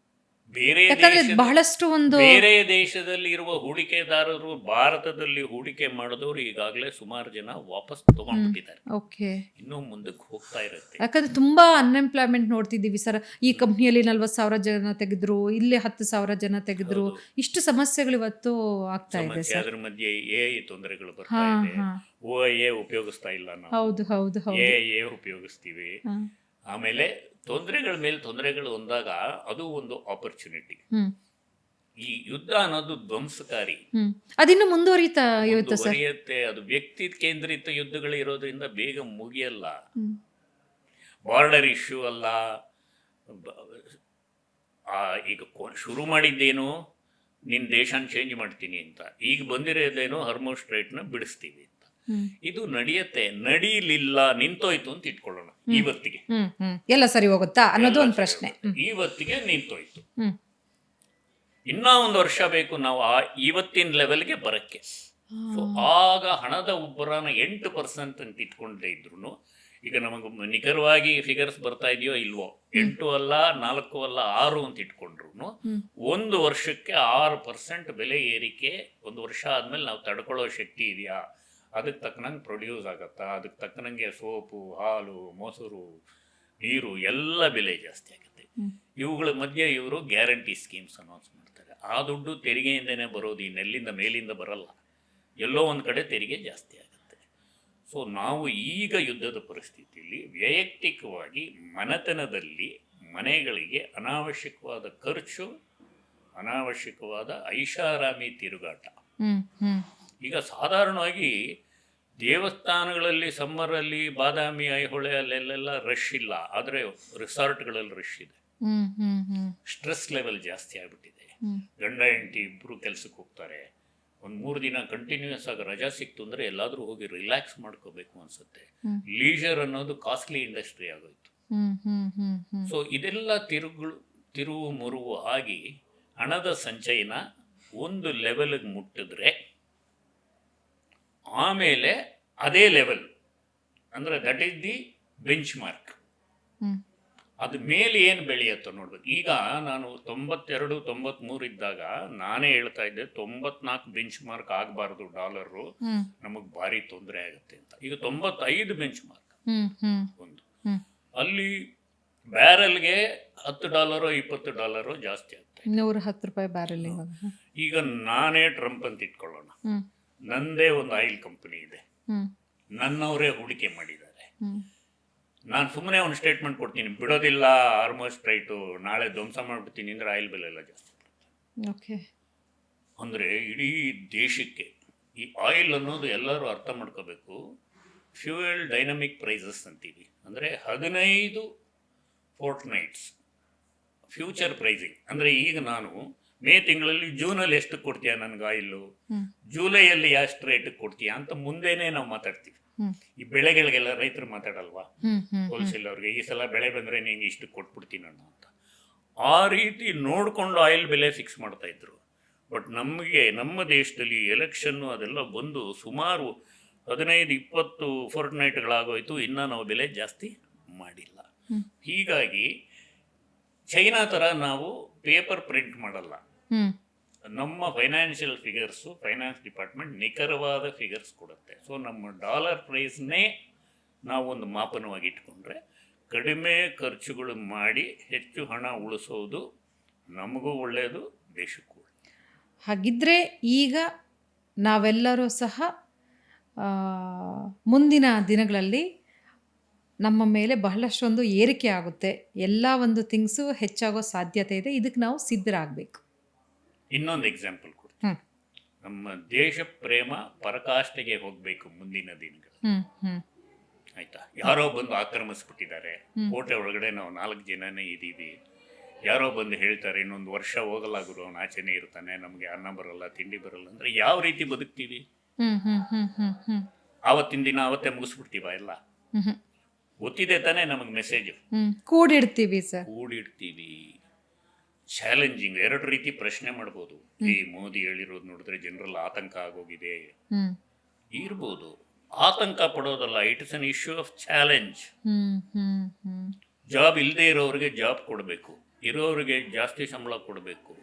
ಬೇರೆ ಯಾಕಂದ್ರೆ ದೇಶದ ಬಹಳಷ್ಟು ಒಂದು ಬೇರೆ ದೇಶದಲ್ಲಿ ಇರುವ ಹೂಡಿಕೆದಾರರು ಭಾರತದಲ್ಲಿ ಹೂಡಿಕೆ ಮಾಡಿದವರು ಈಗಾಗಲೇ ಸುಮಾರು ಜನ ವಾಪಸ್ ತಗೊಂಡ್ಬಿಟ್ಟಿದ್ದಾರೆ. ಓಕೆ. ಇನ್ನೂ ಮುಂದಕ್ಕೆ ಹೋಗ್ತಾ ಇರುತ್ತೆ. ಯಾಕಂದ್ರೆ ತುಂಬಾ ಅನ್ಎಂಪ್ಲಾಯ್ಮೆಂಟ್ ನೋಡ್ತಿದ್ದೀವಿ ಸರ್. ಈ ಕಂಪ್ನಿಯಲ್ಲಿ 40,000 ಜನ ತೆಗೆದ್ರು, ಇಲ್ಲಿ 10,000 ಜನ ತೆಗೆದ್ರು, ಇಷ್ಟು ಸಮಸ್ಯೆಗಳು ಇವತ್ತು ಆಗ್ತಾ ಇದೆ ಸಮಸ್ಯೆ ಸರ್. ಅದ್ರ ಮಧ್ಯೆ ಎಐ ತೊಂದರೆಗಳು ಬರ್ತಾ ಹಾ ಇದೆ. ಹಾ OIA ಉಪಯೋಗಿಸ್ತಾ ಇಲ್ಲ ನಾವು, ಹೌದು ಹೌದು ಹೌದು. AI ಉಪಯೋಗಿಸ್ತೀವಿ. ಹಾ. ಆಮೇಲೆ ತೊಂದರೆಗಳ ಮೇಲೆ ತೊಂದರೆಗಳು ಬಂದಾಗ ಅದು ಒಂದು ಆಪರ್ಚುನಿಟಿ. ಹ್ಮ್ ಈ ಯುದ್ಧ ಅನ್ನೋದು ಧ್ವಂಸಕಾರಿ, ಹ್ಮ್ ಅದಿನ್ನು ಮುಂದುವರಿತಾ ಇವತ್ತು ಸರ್. ಮುಂದುವರಿಯುತ್ತೆ. ಅದು ವ್ಯಕ್ತಿ ಕೇಂದ್ರಿತ ಯುದ್ಧಗಳು ಇರೋದ್ರಿಂದ ಬೇಗ ಮುಗಿಯಲ್ಲ. ಹ್ಮ್ ಬಾರ್ಡರ್ ಇಶ್ಯೂ ಅಲ್ಲ. ಬ- ಈಗ ಶುರು ಮಾಡಿದ್ದೇನು, ನಿನ್ನ ದೇಶನ ಚೇಂಜ್ ಮಾಡ್ತೀನಿ ಅಂತ. ಈಗ ಬಂದಿರೋದೇನೋ ಹರ್ಮೋಸ್ ಸ್ಟ್ರೈಟ್ನ ಬಿಡಿಸ್ತೀವಿ ಅಂತ. ಹ್ಮ್ ಇದು ನಡೆಯುತ್ತೆ. ನಡೀಲಿಲ್ಲ, ನಿಂತೋಯ್ತು ಅಂತ ಇಟ್ಕೊಳ್ಳೋಣ. ಇವತ್ತಿಗೆ ಎಲ್ಲ ಸರಿ ಹೋಗುತ್ತಾ ಅನ್ನೋದು ಎಲ್ಲ ಒಂದು ಸರಿ ಪ್ರಶ್ನೆ. ಹೋಗುತ್ತೆ. ಇವತ್ತಿಗೆ ನಿಂತೋಯ್ತು. ಹ್ಮ್ ಇನ್ನ ಒಂದು ವರ್ಷ ಬೇಕು ನಾವು ಆ ಇವತ್ತಿನ ಲೆವೆಲ್ಗೆ ಬರಕ್ಕೆ. ಸೊ ಆಗ ಹಣದ ಉಬ್ಬರನ 8% ಅಂತ ಇಟ್ಕೊಂಡೇ ಇದ್ರು, ಈಗ ನಮಗೆ ನಿಖರವಾಗಿ ಫಿಗರ್ಸ್ ಬರ್ತಾ ಇದೆಯೋ ಇಲ್ವೋ, 8 ಅಲ್ಲ 4 ಅಲ್ಲ 6 ಅಂತ ಇಟ್ಕೊಂಡ್ರು ಒಂದು ವರ್ಷಕ್ಕೆ 6% ಬೆಲೆ ಏರಿಕೆ. ಒಂದು ವರ್ಷ ಆದ್ಮೇಲೆ ನಾವು ತಡ್ಕೊಳ್ಳೋ ಶಕ್ತಿ ಇದೆಯಾ, ಅದಕ್ಕೆ ತಕ್ಕನಂಗೆ ಪ್ರೊಡ್ಯೂಸ್ ಆಗತ್ತಾ, ಅದಕ್ಕೆ ತಕ್ಕನಂಗೆ ಸೋಪು, ಹಾಲು, ಮೊಸರು, ನೀರು ಎಲ್ಲ ಬೆಲೆ ಜಾಸ್ತಿ ಆಗುತ್ತೆ. ಇವುಗಳ ಮಧ್ಯೆ ಇವರು ಗ್ಯಾರಂಟಿ ಸ್ಕೀಮ್ಸ್ ಅನೌನ್ಸ್ ಮಾಡ್ತಾರೆ. ಆ ದುಡ್ಡು ತೆರಿಗೆಯಿಂದನೇ ಬರೋದು, ಇನ್ನೆಲ್ಲಿಂದ ಮೇಲಿಂದ ಬರಲ್ಲ. ಎಲ್ಲೋ ಒಂದು ಕಡೆ ತೆರಿಗೆ ಜಾಸ್ತಿ ಆಗುತ್ತೆ. ಸೊ ನಾವು ಈಗ ಯುದ್ಧದ ಪರಿಸ್ಥಿತಿಯಲ್ಲಿ ವೈಯಕ್ತಿಕವಾಗಿ ಮನೆತನದಲ್ಲಿ ಮನೆಗಳಿಗೆ ಅನಾವಶ್ಯಕವಾದ ಖರ್ಚು, ಅನಾವಶ್ಯಕವಾದ ಐಷಾರಾಮಿ ತಿರುಗಾಟ. ಈಗ ಸಾಧಾರಣವಾಗಿ ದೇವಸ್ಥಾನಗಳಲ್ಲಿ ಸಮ್ಮರಲ್ಲಿ ಬಾದಾಮಿ, ಐಹೊಳೆ ಅಲ್ಲೆಲ್ಲ ರಶ್ ಇಲ್ಲ, ಆದರೆ ರಿಸಾರ್ಟ್ಗಳಲ್ಲಿ ರಶ್ ಇದೆ. ಸ್ಟ್ರೆಸ್ ಲೆವೆಲ್ ಜಾಸ್ತಿ ಆಗ್ಬಿಟ್ಟಿದೆ. ಗಂಡ ಹೆಂಡತಿ ಇಬ್ಬರು ಕೆಲಸಕ್ಕೆ ಹೋಗ್ತಾರೆ. ಒಂದು 3 ದಿನ ಕಂಟಿನ್ಯೂಸ್ ಆಗಿ ರಜಾ ಸಿಕ್ತು ಅಂದರೆ ಎಲ್ಲಾದರೂ ಹೋಗಿ ರಿಲ್ಯಾಕ್ಸ್ ಮಾಡ್ಕೋಬೇಕು ಅನ್ಸುತ್ತೆ. ಲೀಜರ್ ಅನ್ನೋದು ಕಾಸ್ಟ್ಲಿ ಇಂಡಸ್ಟ್ರಿ ಆಗೋಯ್ತು. ಸೊ ಇದೆಲ್ಲ ತಿರುವು ಮುರುವು ಆಗಿ ಹಣದ ಸಂಚಯನ ಒಂದು ಲೆವೆಲ್ಗೆ ಮುಟ್ಟಿದ್ರೆ ಆಮೇಲೆ ಅದೇ ಲೆವೆಲ್ ಅಂದರೆ that is the bench mark. ಅದು ಮೇಲೆ ಏನು ಬೆಳೆಯುತ್ತೋ ನೋಡ್ಬೇಕು. ಈಗ ನಾನು 92, 93 ಇದ್ದಾಗ ನಾನೇ ಹೇಳ್ತಾ ಇದ್ದೆ 94 ಬೆಂಚ್ ಮಾರ್ಕ್ ಆಗಬಾರ್ದು ಡಾಲರು, ನಮಗೆ ಭಾರಿ ತೊಂದರೆ ಆಗುತ್ತೆ ಅಂತ. ಈಗ 95 ಬೆಂಚ್ ಮಾರ್ಕ್ ಒಂದು. ಅಲ್ಲಿ ಬ್ಯಾರಲ್ಗೆ $10 $20 ಜಾಸ್ತಿ ಆಗ್ತದೆ. $110 ಬ್ಯಾರಲ್. ಈಗ ನಾನೇ ಟ್ರಂಪ್ ಅಂತ ಇಟ್ಕೊಳ್ಳೋಣ, ನಂದೇ ಒಂದು ಆಯಿಲ್ ಕಂಪನಿ ಇದೆ, ನನ್ನವರೇ ಹೂಡಿಕೆ ಮಾಡಿದ್ದಾರೆ. ನಾನು ಸುಮ್ಮನೆ ಒಂದು ಸ್ಟೇಟ್ಮೆಂಟ್ ಕೊಡ್ತೀನಿ, ಬಿಡೋದಿಲ್ಲ ಹಾರ್ಮೋಸ್ ಸ್ಟ್ರೈಟು, ನಾಳೆ ಧ್ವಂಸ ಮಾಡಿಬಿಡ್ತೀನಿ ಅಂದರೆ ಆಯಿಲ್ ಬೆಲೆ ಎಲ್ಲ ಜಾಸ್ತಿ ಓಕೆ. ಅಂದರೆ ಇಡೀ ದೇಶಕ್ಕೆ ಈ ಆಯಿಲ್ ಅನ್ನೋದು ಎಲ್ಲರೂ ಅರ್ಥ ಮಾಡ್ಕೋಬೇಕು. ಫ್ಯೂಯಲ್ ಡೈನಮಿಕ್ ಪ್ರೈಸಸ್ ಅಂತೀವಿ. ಅಂದರೆ 15 ಫೋರ್ಟ್ನೈಟ್ಸ್ ಫ್ಯೂಚರ್ ಪ್ರೈಸಿಂಗ್. ಅಂದರೆ ಈಗ ನಾನು ಮೇ ತಿಂಗಳಲ್ಲಿ, ಜೂನಲ್ಲಿ ಎಷ್ಟು ಕೊಡ್ತೀಯಾ ನನಗೆ ಆಯಿಲ್ಲು, ಜುಲೈಯಲ್ಲಿ ಎಷ್ಟು ರೇಟಿಗೆ ಕೊಡ್ತೀಯಾ ಅಂತ ಮುಂದೆನೇ ನಾವು ಮಾತಾಡ್ತೀವಿ. ಈ ಬೆಳೆಗಳಿಗೆಲ್ಲ ರೈತರು ಮಾತಾಡಲ್ವಾ, ಹೋಲ್ಸೇಲ್ ಅವ್ರಿಗೆ ಈ ಸಲ ಬೆಳೆ ಬಂದರೆ ನೀನು ಇಷ್ಟು ಕೊಟ್ಬಿಡ್ತೀನಿ ಅನ್ನೋ ಅಂತ. ಆ ರೀತಿ ನೋಡಿಕೊಂಡು ಆಯಿಲ್ ಬೆಲೆ ಫಿಕ್ಸ್ ಮಾಡ್ತಾ ಇದ್ರು. ಬಟ್ ನಮಗೆ ನಮ್ಮ ದೇಶದಲ್ಲಿ ಎಲೆಕ್ಷನ್ನು ಅದೆಲ್ಲ ಬಂದು ಸುಮಾರು 15-20 ಫೋರ್ಟ್ನೈಟ್ಗಳಾಗೋಯ್ತು, ಇನ್ನೂ ನಾವು ಬೆಲೆ ಜಾಸ್ತಿ ಮಾಡಿಲ್ಲ. ಹೀಗಾಗಿ ಚೈನಾ ಥರ ನಾವು ಪೇಪರ್ ಪ್ರಿಂಟ್ ಮಾಡಲ್ಲ. ನಮ್ಮ ಫೈನಾನ್ಷಿಯಲ್ ಫಿಗರ್ಸು, ಫೈನಾನ್ಸ್ ಡಿಪಾರ್ಟ್ಮೆಂಟ್ ನಿಖರವಾದ ಫಿಗರ್ಸ್ ಕೊಡುತ್ತೆ. ಸೊ ನಮ್ಮ ಡಾಲರ್ ಪ್ರೈಸ್ನೇ ನಾವು ಒಂದು ಮಾಪನವಾಗಿ ಇಟ್ಕೊಂಡ್ರೆ ಕಡಿಮೆ ಖರ್ಚುಗಳು ಮಾಡಿ ಹೆಚ್ಚು ಹಣ ಉಳಿಸೋದು ನಮಗೂ ಒಳ್ಳೆಯದು, ದೇಶಕ್ಕೂ ಒಳ್ಳೆಯದು. ಹಾಗಿದ್ರೆ ಈಗ ನಾವೆಲ್ಲರೂ ಸಹ ಮುಂದಿನ ದಿನಗಳಲ್ಲಿ ನಮ್ಮ ಮೇಲೆ ಬಹಳಷ್ಟೊಂದು ಏರಿಕೆ ಆಗುತ್ತೆ, ಎಲ್ಲ ಒಂದು ಥಿಂಗ್ಸು ಹೆಚ್ಚಾಗೋ ಸಾಧ್ಯತೆ ಇದೆ. ಇದಕ್ಕೆ ನಾವು ಸಿದ್ಧರಾಗಬೇಕು. ಇನ್ನೊಂದು ಎಕ್ಸಾಂಪಲ್ ಕೊಡ್ತೀನಿ. ನಮ್ಮ ದೇಶ ಪ್ರೇಮ ಪರಕಾಷ್ಠೆಗೆ ಹೋಗಬೇಕು ಮುಂದಿನ ದಿನಗಳು. ಆಯ್ತಾ, ಯಾರೋ ಬಂದು ಆಕ್ರಮಿಸ್ಬಿಟ್ಟಿದ್ದಾರೆ, ಕೋಟೆ ಒಳಗಡೆ ನಾವು 4 ಜನನೇ ಇದ್ದೀವಿ. ಯಾರೋ ಬಂದು ಹೇಳ್ತಾರೆ ಇನ್ನೊಂದು ವರ್ಷ ಹೋಗಲ್ಲ ಗುರು, ಅವನು ಆಚೆನೇ ಇರ್ತಾನೆ, ನಮಗೆ ಅನ್ನ ಬರಲ್ಲ, ತಿಂಡಿ ಬರಲ್ಲ ಅಂದರೆ ಯಾವ ರೀತಿ ಬದುಕ್ತೀವಿ? ಆವತ್ತಿನ ದಿನ ಅವತ್ತೇ ಮುಗಿಸ್ಬಿಡ್ತೀವ ಎಲ್ಲ? ಗೊತ್ತಿದೆ ತಾನೇ ನಮಗೆ ಮೆಸೇಜು. ಕೂಡಿಡ್ತೀವಿ ಸರ್, ಕೂಡಿಡ್ತೀವಿ. ಚಾಲೆಂಜಿಂಗ್ 2 ರೀತಿ ಪ್ರಶ್ನೆ ಮಾಡ್ಬೋದು. ಈ ಮೋದಿ ಹೇಳಿರೋದು ನೋಡಿದ್ರೆ ಜನರಲ್ ಆತಂಕ ಆಗೋಗಿದೆ ಇರ್ಬೋದು. ಆತಂಕ ಪಡೋದಲ್ಲ, it is an issue of challenge. Job ಇಲ್ಲದೆ ಇರೋರಿಗೆ ಜಾಬ್ ಕೊಡಬೇಕು, ಇರೋರಿಗೆ ಜಾಸ್ತಿ ಸಂಬಳ ಕೊಡಬೇಕು.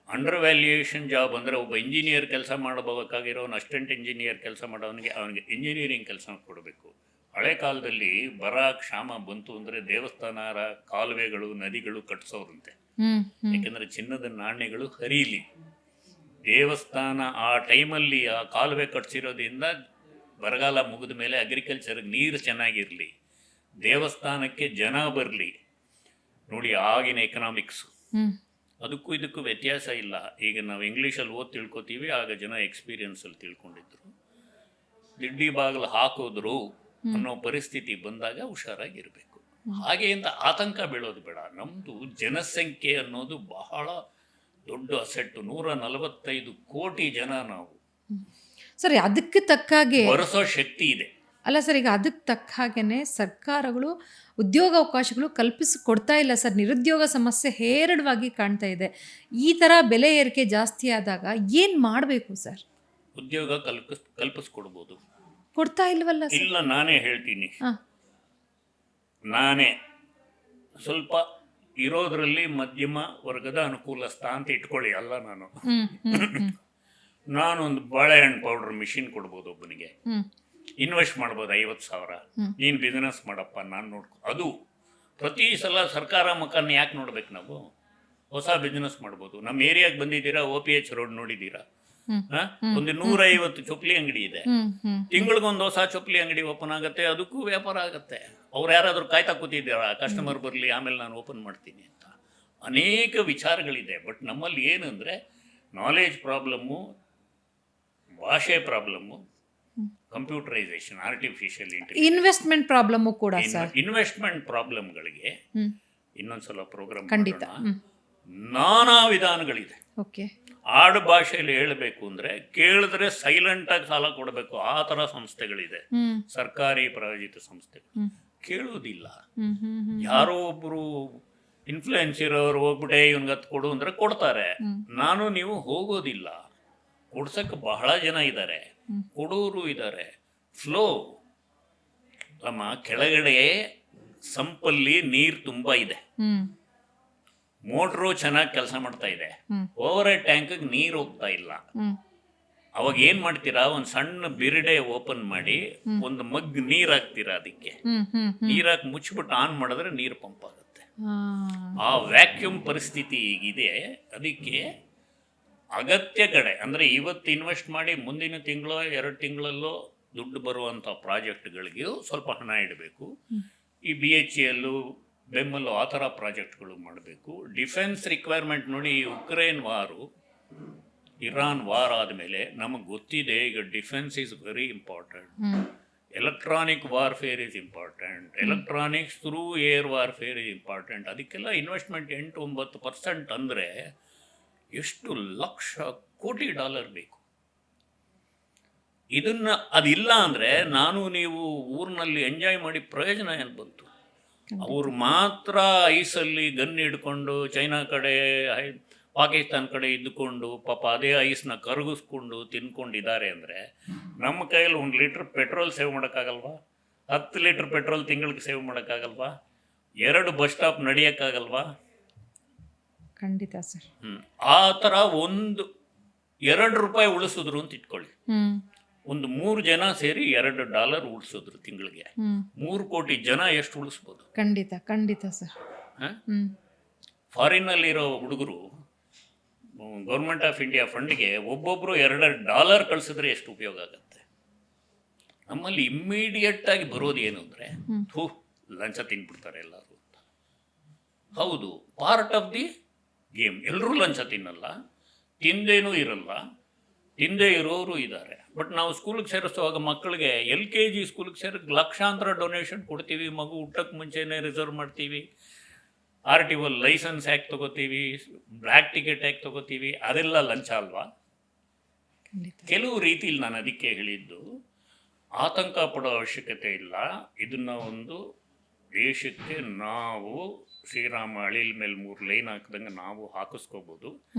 ಅಂಡರ್ ವ್ಯಾಲ್ಯೂಯೇಷನ್ ಜಾಬ್ ಅಂದರೆ ಒಬ್ಬ ಇಂಜಿನಿಯರ್ ಕೆಲಸ ಮಾಡಬೇಕಾಗಿರೋನು ಅಸಿಸ್ಟೆಂಟ್ ಇಂಜಿನಿಯರ್ ಕೆಲಸ ಮಾಡೋನಿಗೆ ಅವನಿಗೆ ಇಂಜಿನಿಯರಿಂಗ್ ಕೆಲಸ ಕೊಡಬೇಕು. ಹಳೆ ಕಾಲದಲ್ಲಿ ಬರ ಕ್ಷಾಮ ಬಂತು ಅಂದರೆ ದೇವಸ್ಥಾನ, ಕಾಲುವೆಗಳು, ನದಿಗಳು ಕಟ್ಟಿಸೋರಂತೆ. ಯಾಕೆಂದರೆ ಚಿನ್ನದ ನಾಣ್ಯಗಳು ಹರಿಯಲಿ. ದೇವಸ್ಥಾನ ಆ ಟೈಮಲ್ಲಿ ಆ ಕಾಲುವೆ ಕಟ್ಸಿರೋದ್ರಿಂದ ಬರಗಾಲ ಮುಗಿದ ಮೇಲೆ ಅಗ್ರಿಕಲ್ಚರ್ಗೆ ನೀರು ಚೆನ್ನಾಗಿರಲಿ, ದೇವಸ್ಥಾನಕ್ಕೆ ಜನ ಬರಲಿ. ನೋಡಿ ಆಗಿನ ಎಕನಾಮಿಕ್ಸು, ಅದಕ್ಕೂ ಇದಕ್ಕೂ ವ್ಯತ್ಯಾಸ ಇಲ್ಲ. ಈಗ ನಾವು ಇಂಗ್ಲೀಷಲ್ಲಿ ತಿಳ್ಕೊತೀವಿ, ಆಗ ಜನ ಎಕ್ಸ್ಪೀರಿಯನ್ಸಲ್ಲಿ ತಿಳ್ಕೊಂಡಿದ್ರು. ದಿಡ್ಡಿ ಬಾಗಿಲು ಹಾಕೋದ್ರು ಅನ್ನೋ ಪರಿಸ್ಥಿತಿ ಬಂದಾಗ ಹುಷಾರಾಗಿರಬೇಕು. ಹಾಗೆ ಅಂತ ಆತಂಕ ಬೀಳೋದು ಬೇಡ. ನಮ್ಮದು ಜನಸಂಖ್ಯೆ ಅನ್ನೋದು ಬಹಳ ದೊಡ್ಡ ಅಸೆಟ್ಟು. 145 ಕೋಟಿ ಜನ ನಾವು. ಸರಿ, ಅದಕ್ಕೆ ತಕ್ಕ ಹಾಗೆ ಬರೆಸೋ ಶಕ್ತಿ ಇದೆ. ಅಲ್ಲ ಸರ್, ಈಗ ಅದಕ್ಕೆ ತಕ್ಕ ಹಾಗೇ ಸರ್ಕಾರಗಳು ಉದ್ಯೋಗಾವಕಾಶಗಳು ಕಲ್ಪಿಸಿಕೊಡ್ತಾ ಇಲ್ಲ ಸರ್. ನಿರುದ್ಯೋಗ ಸಮಸ್ಯೆ ಹೇರಳವಾಗಿ ಕಾಣ್ತಾ ಇದೆ. ಈ ಥರ ಬೆಲೆ ಏರಿಕೆ ಜಾಸ್ತಿ ಆದಾಗ ಏನು ಮಾಡಬೇಕು ಸರ್? ಉದ್ಯೋಗ ಕಲ್ಪಿಸ್ಕೊಡ್ಬೋದು. ಕೊಡ್ತಾ ಇಲ್ವಲ್ಲ ಸರ್? ಇಲ್ಲ, ನಾನೇ ಹೇಳ್ತೀನಿ. ಹಾಂ, ನಾನೇ ಸ್ವಲ್ಪ ಇರೋದ್ರಲ್ಲಿ ಮಧ್ಯಮ ವರ್ಗದ ಅನುಕೂಲಸ್ಥ ಅಂತ ಇಟ್ಕೊಳ್ಳಿ. ಅಲ್ಲ, ನಾನೊಂದು ಬಾಳೆಹಣ್ಣು ಪೌಡರ್ ಮಿಷಿನ್ ಕೊಡ್ಬೋದು ಒಬ್ಬನಿಗೆ. ಇನ್ವೆಸ್ಟ್ ಮಾಡ್ಬೋದು 50,000. ನೀನು ಬಿಸ್ನೆಸ್ ಮಾಡಪ್ಪ, ನಾನು ನೋಡ್ಕೊ. ಅದು ಪ್ರತಿ ಸಲ ಸರ್ಕಾರ ಮುಖಾನ ಯಾಕೆ ನೋಡ್ಬೇಕು ನಾವು? ಹೊಸ ಬಿಸ್ನೆಸ್ ಮಾಡ್ಬೋದು. ನಮ್ಮ ಏರಿಯಾಗೆ ಬಂದಿದ್ದೀರಾ, OPH ರೋಡ್ ನೋಡಿದ್ದೀರಾ? ಒಂದು 150 ಚೊಪ್ಲಿ ಅಂಗಡಿ ಇದೆ. ತಿಂಗಳಿಗೊಂದು ಹೊಸ ಚೊಪ್ಲಿ ಅಂಗಡಿ ಓಪನ್ ಆಗುತ್ತೆ, ಅದಕ್ಕೂ ವ್ಯಾಪಾರ ಆಗುತ್ತೆ. ಅವ್ರು ಯಾರಾದರೂ ಕಾಯ್ತಾ ಕೂತಿದ್ದೀರಾ, ಕಸ್ಟಮರ್ ಬರಲಿ ಆಮೇಲೆ ನಾನು ಓಪನ್ ಮಾಡ್ತೀನಿ ಅಂತ. ಅನೇಕ ವಿಚಾರಗಳಿದೆ. ಬಟ್ ನಮ್ಮಲ್ಲಿ ಏನಂದರೆ ನಾಲೆಜ್ ಪ್ರಾಬ್ಲಮ್ಮು, ಭಾಷೆ problem, computerisation, artificial intelligence, investment problem ಕೂಡ ಸರ್. ಇನ್ವೆಸ್ಟ್ಮೆಂಟ್ ಪ್ರಾಬ್ಲಮ್ಗಳಿಗೆ ಇನ್ನೊಂದ್ಸಲ ಪ್ರೋಗ್ರಾಮ್ ಖಂಡಿತ ನಾನಾ ವಿಧಾನಗಳಿದೆ. ಓಕೆ, ಆಡು ಭಾಷೆಯಲ್ಲಿ ಹೇಳಬೇಕು ಅಂದರೆ ಕೇಳಿದ್ರೆ ಸೈಲೆಂಟಾಗಿ ಸಾಲ ಕೊಡಬೇಕು, ಆ ಥರ ಸಂಸ್ಥೆಗಳಿದೆ. ಸರ್ಕಾರಿ ಪ್ರಾಯೋಜಿತ ಸಂಸ್ಥೆಗಳು ಕೇಳೋದಿಲ್ಲ. ಯಾರೋ ಒಬ್ಬರು ಇನ್ಫ್ಲೂಯೆನ್ಸ್ ಇರೋರು ಹೋಗ್ಬಿಟ್ಟೆ ಇವ್ನಿಗೆ ಹತ್ತು ಕೊಡು ಅಂದರೆ ಕೊಡ್ತಾರೆ. ನಾನು ನೀವು ಹೋಗೋದಿಲ್ಲ. ಕೊಡ್ಸಕ್ಕೆ ಬಹಳ ಜನ ಇದ್ದಾರೆ, ಕೊಡೋರು ಇದ್ದಾರೆ. ಫ್ಲೋ ನಮ್ಮ ಕೆಳಗಡೆ ಸಂಪಲ್ಲಿ ನೀರು ತುಂಬ ಇದೆ, ಮೋಟ್ರು ಚೆನ್ನಾಗಿ ಕೆಲಸ ಮಾಡ್ತಾ ಇದೆ, ಓವರ್ ಹೆಡ್ ಟ್ಯಾಂಕಿಗೆ ನೀರು ಹೋಗ್ತಾ ಇಲ್ಲ. ಅವಾಗ ಏನು ಮಾಡ್ತೀರಾ? ಒಂದು ಸಣ್ಣ ಬಿರ್ಡೆ ಓಪನ್ ಮಾಡಿ ಒಂದು ಮಗ್ ನೀರು ಹಾಕ್ತೀರಾ, ಅದಕ್ಕೆ ನೀರಾಕಿ ಮುಚ್ಚಿಬಿಟ್ಟು ಆನ್ ಮಾಡಿದ್ರೆ ನೀರು ಪಂಪ್ ಆಗುತ್ತೆ. ಆ ವ್ಯಾಕ್ಯೂಮ್ ಪರಿಸ್ಥಿತಿ ಈಗಿದೆ. ಅದಕ್ಕೆ ಅಗತ್ಯ ಕಡೆ ಅಂದರೆ ಇವತ್ತು ಇನ್ವೆಸ್ಟ್ ಮಾಡಿ ಮುಂದಿನ ತಿಂಗಳೋ 2 ತಿಂಗಳಲ್ಲೋ ದುಡ್ಡು ಬರುವಂಥ ಪ್ರಾಜೆಕ್ಟ್ಗಳಿಗೂ ಸ್ವಲ್ಪ ಹಣ ಇಡಬೇಕು. ಈ BHEL, ಬೆಮ್ಮಲ್ಲು ಆ ಥರ ಪ್ರಾಜೆಕ್ಟ್ಗಳು ಮಾಡಬೇಕು. ಡಿಫೆನ್ಸ್ ರಿಕ್ವೈರ್ಮೆಂಟ್ ನೋಡಿ, ಉಕ್ರೇನ್ ವಾರು, ಇರಾನ್ ವಾರ್ ಆದಮೇಲೆ ನಮಗೆ ಗೊತ್ತಿದೆ ಈಗ defence is very important. Electronic warfare is important. Electronics through air warfare is important. ಅದಕ್ಕೆಲ್ಲ ಇನ್ವೆಸ್ಟ್ಮೆಂಟ್ 8-9% ಅಂದರೆ ಎಷ್ಟು ಲಕ್ಷ ಕೋಟಿ ಡಾಲರ್ ಬೇಕು. ಇದನ್ನು ಅದಿಲ್ಲ ಅಂದರೆ ನಾನು ನೀವು ಊರಿನಲ್ಲಿ ಎಂಜಾಯ್ ಮಾಡಿ ಪ್ರಯೋಜನ ಏನು ಬಂತು? ಅವರು ಮಾತ್ರ ಐಸಲ್ಲಿ ಗನ್ ಹಿಡ್ಕೊಂಡು ಚೈನಾ ಕಡೆ, ಪಾಕಿಸ್ತಾನ ಕಡೆ ಇದ್ದುಕೊಂಡು ಪಾಪ ಅದೇ ಐಸ್ನ ಕರಗಿಸ್ಕೊಂಡು ತಿನ್ಕೊಂಡಿದ್ದಾರೆ ಅಂದರೆ ನಮ್ಮ ಕೈಯಲ್ಲಿ 1 ಲೀಟ್ರ್ ಪೆಟ್ರೋಲ್ ಸೇವ್ ಮಾಡೋಕ್ಕಾಗಲ್ವಾ? 10 ಲೀಟ್ರ್ ಪೆಟ್ರೋಲ್ ತಿಂಗಳಿಗೆ ಸೇವ್ ಮಾಡೋಕ್ಕಾಗಲ್ವಾ? 2 ಬಸ್ ಸ್ಟಾಪ್ ನಡೆಯೋಕ್ಕಾಗಲ್ವಾ? ಖಂಡಿತ ಸರ್. ಆ ಥರ $2 ಉಳಿಸಿದ್ರು ಅಂತ ಇಟ್ಕೊಳ್ಳಿ. ಒಂದು 3 ಜನ ಸೇರಿ $2 ಉಳಿಸಿದ್ರು ತಿಂಗಳಿಗೆ, 3 ಕೋಟಿ ಜನ ಎಷ್ಟು ಉಳಿಸ್ಬೋದು? ಖಂಡಿತ ಖಂಡಿತ ಸರ್. ಫಾರಿನ್ನಲ್ಲಿರೋ ಹುಡುಗರು ಗೌರ್ಮೆಂಟ್ ಆಫ್ ಇಂಡಿಯಾ ಫಂಡ್ಗೆ ಒಬ್ಬೊಬ್ಬರು $2 ಕಳಿಸಿದ್ರೆ ಎಷ್ಟು ಉಪಯೋಗ ಆಗುತ್ತೆ? ನಮ್ಮಲ್ಲಿ ಇಮ್ಮಿಡಿಯೇಟಾಗಿ ಬರೋದು ಏನು ಅಂದರೆ ಲಂಚ ತಿನ್ಬಿಡ್ತಾರೆ ಎಲ್ಲರೂ ಅಂತ. ಹೌದು, ಪಾರ್ಟ್ ಆಫ್ ದಿ ಗೇಮ್. ಎಲ್ಲರೂ ಲಂಚ ತಿನ್ನಲ್ಲ, ತಿಂದೇನೂ ಇರಲ್ಲ, ತಿಂದೇ ಇರೋರು ಇದ್ದಾರೆ. ಬಟ್ ನಾವು ಸ್ಕೂಲಿಗೆ ಸೇರಿಸುವಾಗ ಮಕ್ಕಳಿಗೆ LKG ಸ್ಕೂಲಿಗೆ ಸೇರಕ್ಕೆ ಲಕ್ಷಾಂತರ ಡೊನೇಷನ್ ಕೊಡ್ತೀವಿ. ಮಗು ಹುಟ್ಟಕ್ಕೆ ಮುಂಚೆನೇ ರಿಸರ್ವ್ ಮಾಡ್ತೀವಿ, RTO ಲೈಸೆನ್ಸ್ ಯಾಕೆ ತೊಗೋತೀವಿ, ಬ್ಲ್ಯಾಕ್ ಟಿಕೆಟ್ ಯಾಕೆ ತೊಗೋತೀವಿ? ಅದೆಲ್ಲ ಲಂಚ ಅಲ್ವಾ? ಕೆಲವು ರೀತಿಲಿ ನಾನು ಅದಕ್ಕೆ ಹೇಳಿದ್ದು, ಆತಂಕ ಪಡೋ ಅವಶ್ಯಕತೆ ಇಲ್ಲ. ಇದನ್ನು ಒಂದು ದೇಶಕ್ಕೆ ನಾವು ಶ್ರೀರಾಮ ಅಳಿಲ್ ಮೇಲೆ 3 ಲೈನ್ ಹಾಕಿದಂಗೆ ನಾವು ಹಾಕಿಸ್ಕೋಬೋದು.